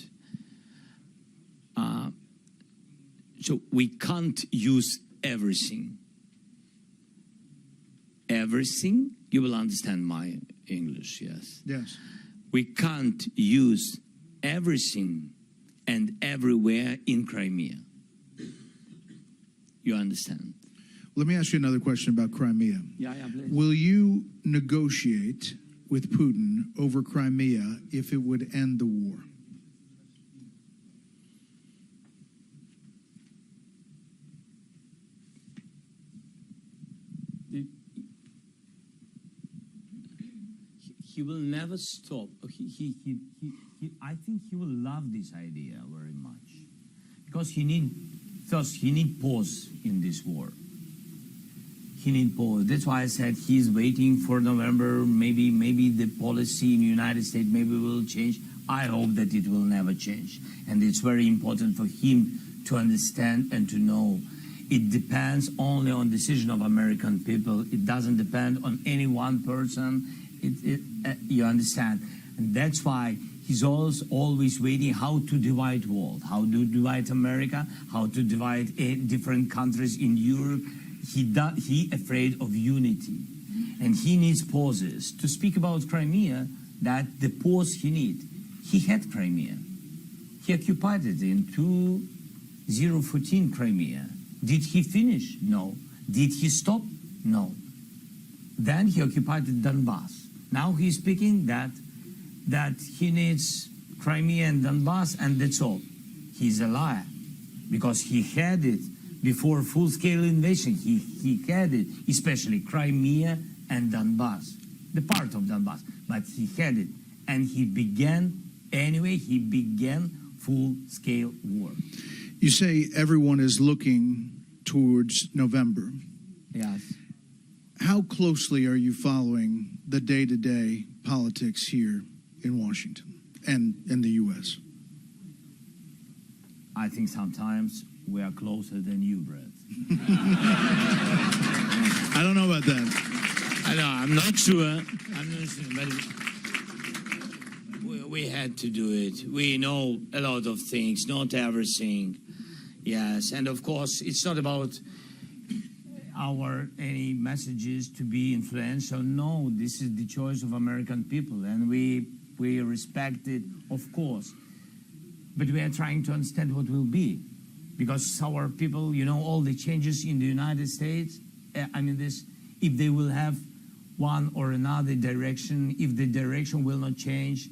so we can't use everything. Everything? You will understand my English, yes? Yes. We can't use everything and everywhere in Crimea. You understand? Let me ask you another question about Crimea. Yeah, please. Will you negotiate with Putin over Crimea if it would end the war? He will never stop. I think he will love this idea very much, because he need pause in this war. He need pause. That's why I said he's waiting for November. Maybe the policy in the United States will change. I hope that it will never change, and it's very important for him to understand and to know. It depends only on decision of American people. It doesn't depend on any one person. You understand? And that's why he's always waiting how to divide the world, how to divide America, how to divide different countries in Europe. He afraid of unity. And he needs pauses. To speak about Crimea, that the pause he need. He had Crimea. He occupied it in 2014 Crimea. Did he finish? No. Did he stop? No. Then he occupied Donbass. Now he's speaking that he needs Crimea and Donbass, and that's all. He's a liar, because he had it before full-scale invasion. He had it, especially Crimea and Donbass, the part of Donbass. But he had it, and he began full-scale war. You say everyone is looking towards November. Yes. How closely are you following the day-to-day politics here in Washington and in the U.S.? I think sometimes we are closer than you, Brett. I don't know about that. I know, I'm not sure, but we had to do it. We know a lot of things, not everything. Yes, and of course, it's not about any messages to be influential. No, this is the choice of American people, and we respect it, of course. But we are trying to understand what will be, because our people, all the changes in the United States. If they will have one or another direction, if the direction will not change,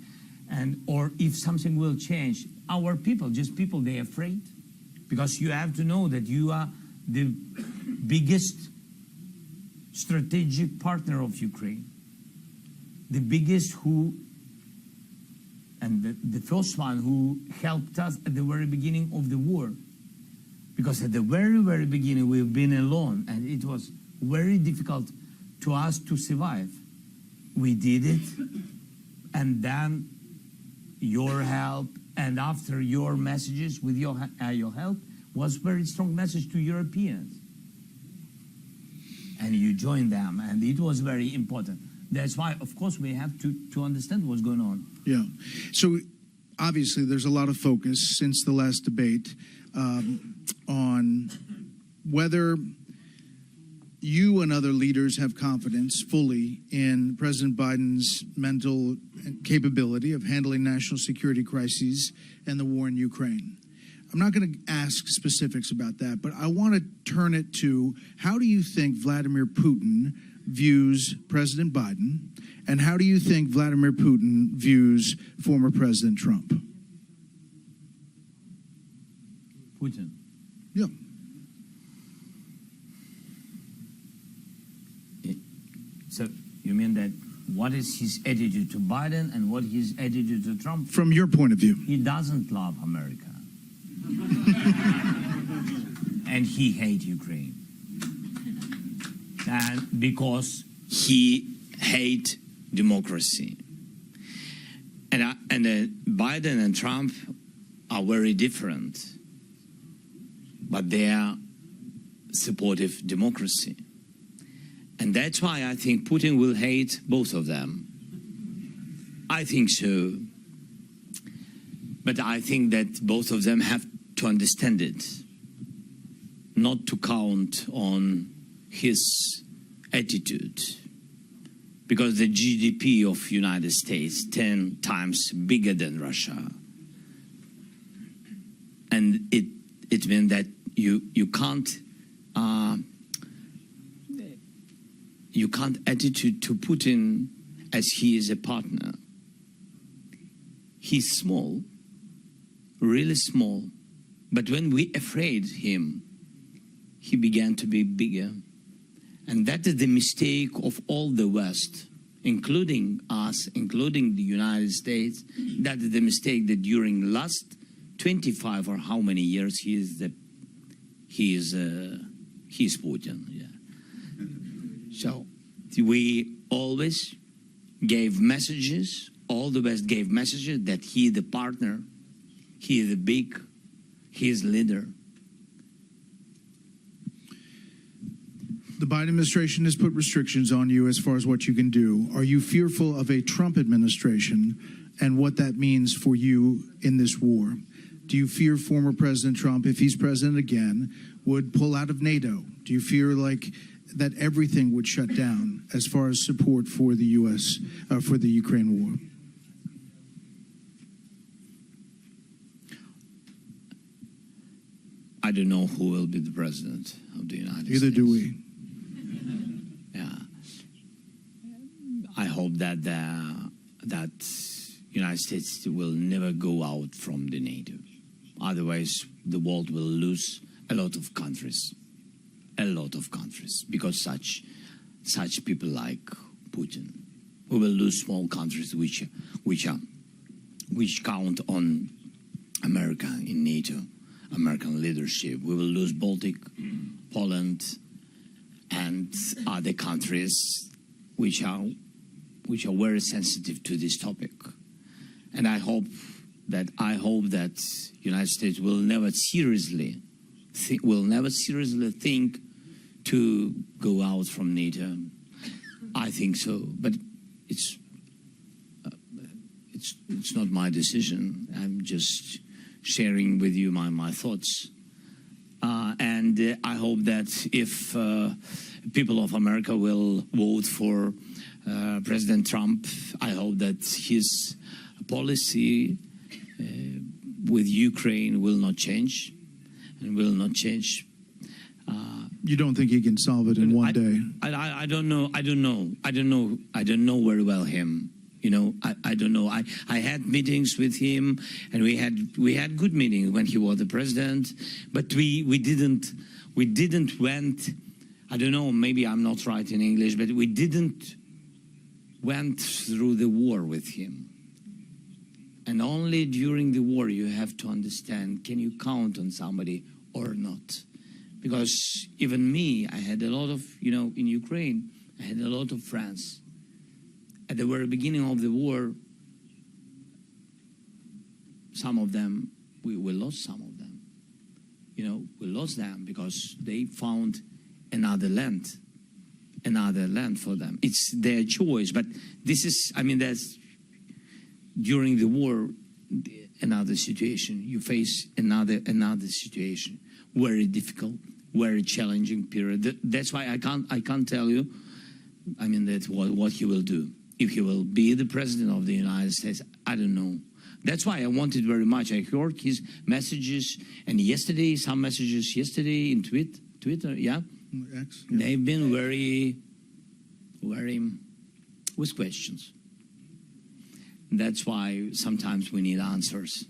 or if something will change, our people, they're afraid, because you have to know that you are the biggest strategic partner of Ukraine, the biggest the first one who helped us at the very beginning of the war. Because at the very, very beginning, we've been alone, and it was very difficult to us to survive. We did it, and then your help, and after your messages with your help, was very strong message to Europeans. And you joined them, and it was very important. That's why, of course, we have to understand what's going on. Yeah. So, obviously, there's a lot of focus since the last debate on whether you and other leaders have confidence fully in President Biden's mental capability of handling national security crises and the war in Ukraine. I'm not going to ask specifics about that, but I want to turn it to, how do you think Vladimir Putin views President Biden, and how do you think Vladimir Putin views former President Trump? Putin. Yeah. So you mean that what is his attitude to Biden and what his attitude to Trump? From your point of view. He doesn't love America. And he hates Ukraine. And because he hates democracy. And Biden and Trump are very different. But they are supportive democracy. And that's why I think Putin will hate both of them. I think so. But I think that both of them have to understand it, not to count on his attitude. Because the GDP of United States 10 times bigger than Russia. And it means that you can't attitude to Putin as he is a partner. He's small, really small, but when we afraid him, he began to be bigger. And that is the mistake of all the West, including us, including the United States. That is the mistake that during last 25 or how many years he is Putin. Yeah. So we always gave messages. All the West gave messages that he is the partner, he is the big, he is leader. The Biden administration has put restrictions on you as far as what you can do. Are you fearful of a Trump administration and what that means for you in this war? Do you fear former President Trump, if he's president again, would pull out of NATO? Do you fear like that everything would shut down as far as support for the U.S., for the Ukraine war? I don't know who will be the president of the United States. Neither do we. Yeah. I hope that that United States will never go out from the NATO. Otherwise, the world will lose a lot of countries, because such people like Putin. We will lose small countries which count on America in NATO, American leadership. We will lose Baltic, Poland, and other countries which are very sensitive to this topic. And I hope that United States will never seriously think to go out from NATO. I think so, but it's not my decision. I'm just sharing with you my thoughts. And I hope that if people of America will vote for President Trump, I hope that his policy with Ukraine will not change, and will not change. You don't think he can solve it in one day? I don't know. I don't know very well him. You know, I don't know. I had meetings with him, and we had good meetings when he was the president. But we didn't went. I don't know. Maybe I'm not right in English, but we didn't went through the war with him. And only during the war you have to understand: can you count on somebody or not? Because even me, I had a lot of, in Ukraine, I had a lot of friends. At the very beginning of the war, some of them, we lost some of them. We lost them because they found another land for them. It's their choice, but this is, that's during the war, another situation. You face another situation, very difficult, very challenging period. That's why I can't tell you, that's what he will do. If he will be the president of the United States, I don't know. That's why I wanted very much. I heard his messages, and some messages yesterday in Twitter, yeah? X, yeah. They've been very, very with questions. That's why sometimes we need answers.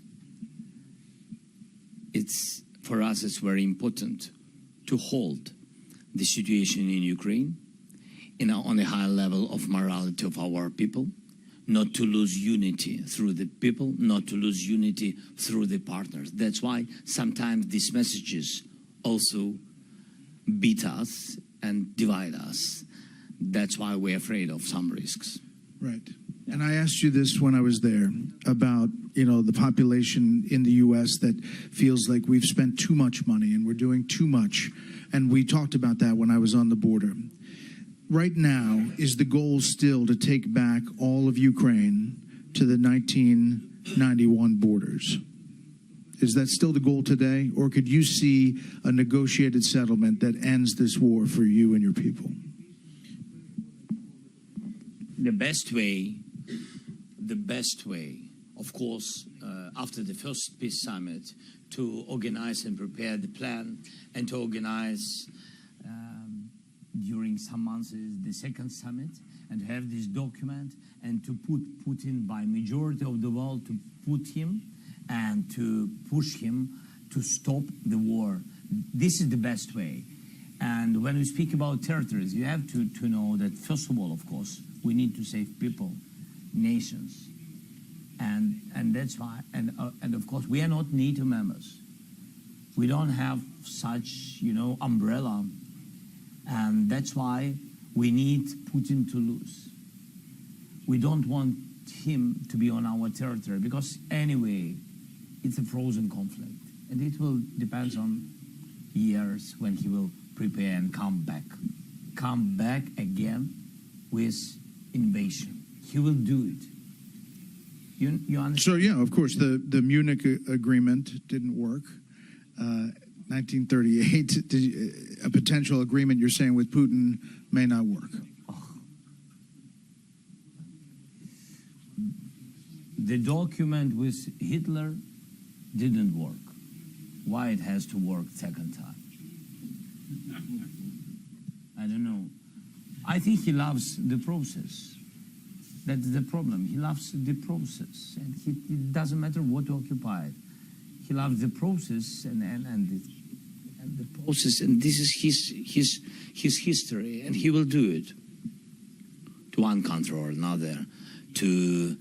For us, it's very important to hold the situation in Ukraine on a high level of morality of our people, not to lose unity through the people, not to lose unity through the partners. That's why sometimes these messages also beat us and divide us. That's why we're afraid of some risks. Right. And I asked you this when I was there about, the population in the U.S. that feels like we've spent too much money and we're doing too much. And we talked about that when I was on the border. Right now, is the goal still to take back all of Ukraine to the 1991 borders? Is that still the goal today? Or could you see a negotiated settlement that ends this war for you and your people? The best way, of course, after the first peace summit, to organize and prepare the plan and to organize during some months the second summit and have this document and to put Putin by majority of the world, to put him and to push him to stop the war. This is the best way. And when we speak about territories, you have to know that, first of all, of course, we need to save people, nations. And that's why, and of course, we are not NATO members. We don't have such, umbrella. And that's why we need Putin to lose. We don't want him to be on our territory because anyway, it's a frozen conflict. And it will depend on years when he will prepare and come back again with invasion. He will do it. You understand? So, yeah, of course, the Munich agreement didn't work. 1938, a potential agreement you're saying with Putin may not work. The document with Hitler didn't work. Why it has to work second time? I don't know. I think he loves the process. That's the problem. He loves the process, and it doesn't matter what occupied. He loves the process and the process, and this is his history, and he will do it to one country or another, to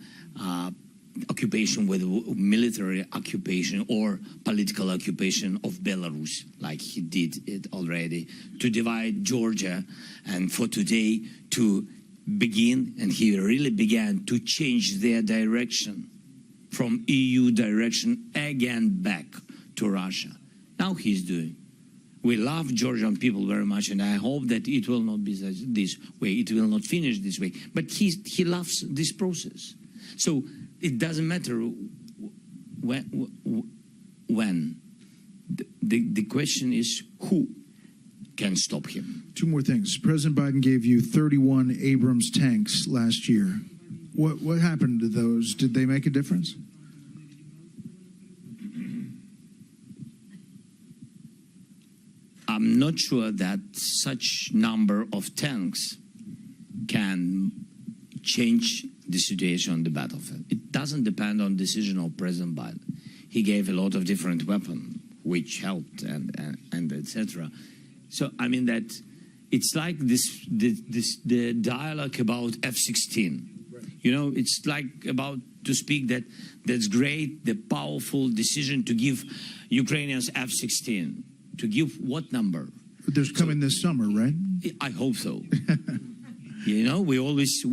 occupation, with military occupation or political occupation of Belarus, like he did it already, to divide Georgia, and for today to begin, and he really began to change their direction from EU direction again back to Russia. Now he's doing. We love Georgian people very much, and I hope that it will not be this way. It will not finish this way. But he loves this process. So it doesn't matter when. The question is who can stop him. Two more things. President Biden gave you 31 Abrams tanks last year. What happened to those? Did they make a difference? I'm not sure that such number of tanks can change the situation on the battlefield. It doesn't depend on decision of President Biden. He gave a lot of different weapons, which helped, and etc. So I mean that it's like the dialogue about F-16. Right. You know, it's like about to speak that's great, the powerful decision to give Ukrainians F-16. To give what number? There's coming this summer, right? I hope so. You know, we always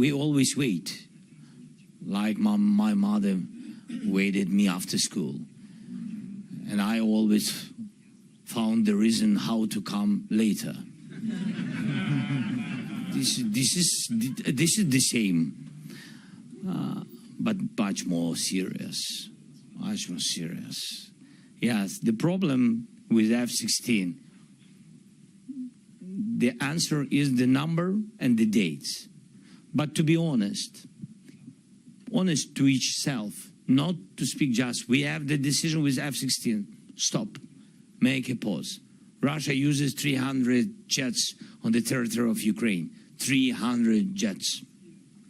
wait. Like my mother waited me after school, and I always found the reason how to come later. This is the same, but much more serious. Much more serious. Yes, the problem with F-16, the answer is the number and the dates. But to be honest to each self, not to speak just, we have the decision with F-16, stop, make a pause. Russia uses 300 jets on the territory of Ukraine, 300 jets.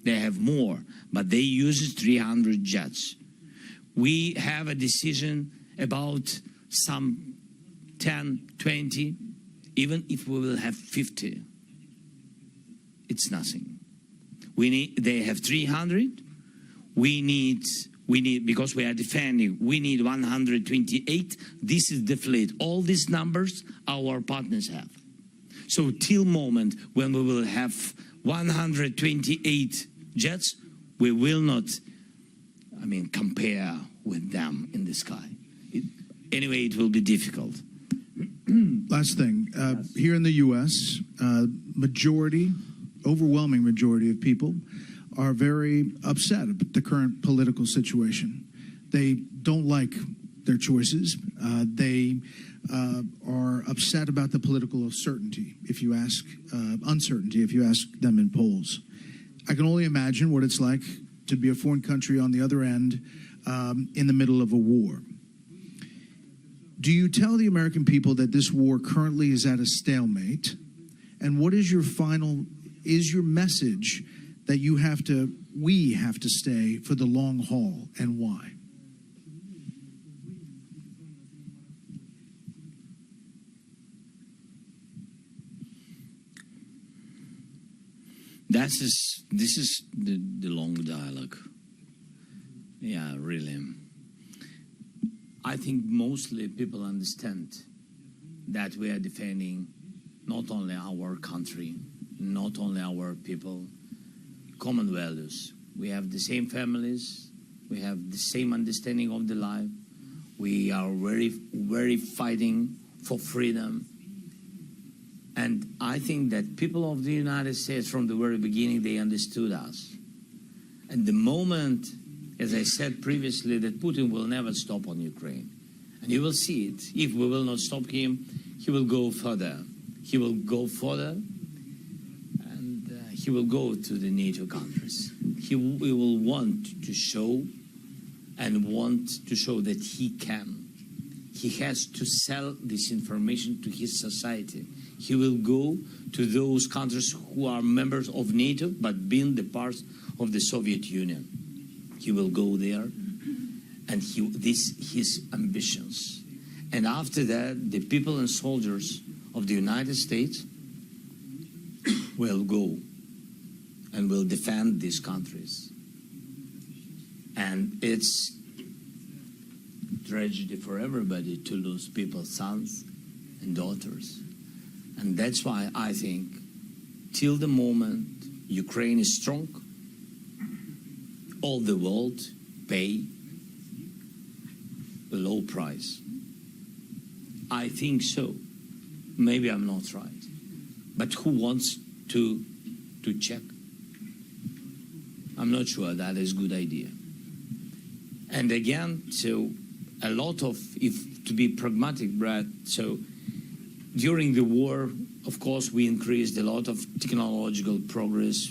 They have more, but they use 300 jets. We have a decision about some 10, 20, even if we will have 50, it's nothing. They have 300. We need, because we are defending, we need 128. This is the fleet. All these numbers our partners have. So till moment when we will have 128 jets, We will not, compare with them in the sky. Anyway, it will be difficult. Last thing, here in the U.S., overwhelming majority of people are very upset about the current political situation. They don't like their choices. They are upset about the political uncertainty, if you ask them in polls. I can only imagine what it's like to be a foreign country on the other end in the middle of a war. Do you tell the American people that this war currently is at a stalemate? And what is your message that we have to stay for the long haul, and why? This is the long dialogue. Yeah, really. I think mostly people understand that we are defending not only our country, not only our people, common values. We have the same families, we have the same understanding of the life. We are very, very fighting for freedom. And I think that people of the United States from the very beginning, they understood us. And the moment, as I said previously, that Putin will never stop on Ukraine. And you will see it. If we will not stop him, he will go further. He will go further, and he will go to the NATO countries. He will want to show that he can. He has to sell this information to his society. He will go to those countries who are members of NATO, but being the part of the Soviet Union. He will go there, and his ambitions. And after that, the people and soldiers of the United States will go and will defend these countries. And it's tragedy for everybody to lose people's sons and daughters. And that's why I think till the moment Ukraine is strong, all the world pay a low price. I think so. Maybe I'm not right. But who wants to check? I'm not sure that is a good idea. And again, so a lot of, if to be pragmatic, Brad, so during the war, of course, we increased a lot of technological progress,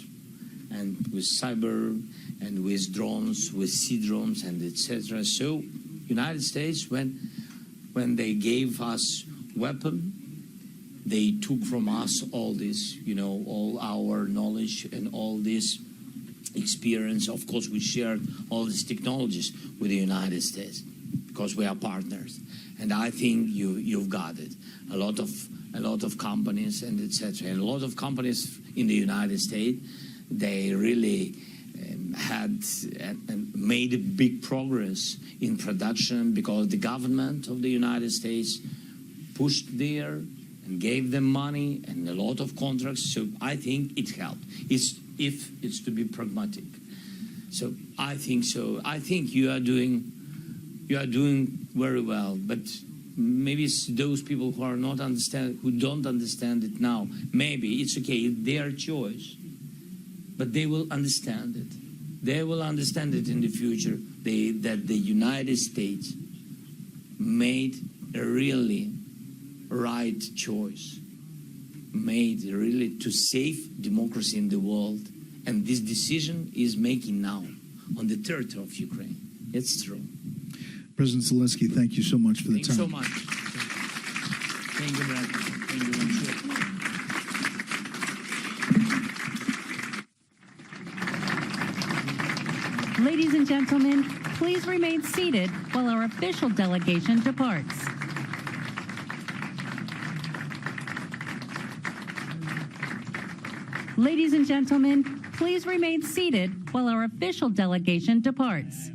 and with cyber, and with drones, with sea drones, and etc. So, United States, when they gave us weapon, they took from us all this, all our knowledge and all this experience. Of course, we shared all these technologies with the United States because we are partners. And I think you've got it. A lot of companies and etc. And a lot of companies in the United States, they really had made a big progress in production because the government of the United States pushed there and gave them money and a lot of contracts. So I think it helped. If it's to be pragmatic. So I think so. I think you are doing very well. But maybe it's those people who don't understand it now. Maybe it's okay. It's their choice. But they will understand it. They will understand it in the future. That the United States made a really right choice, made really to save democracy in the world. And this decision is making now on the territory of Ukraine. It's true. President Zelenskyy, thank you so much for the Thanks time. so much. Thank you, Brad. Thank you, I'm sure. Ladies and gentlemen, please remain seated while our official delegation departs. Ladies and gentlemen, please remain seated while our official delegation departs.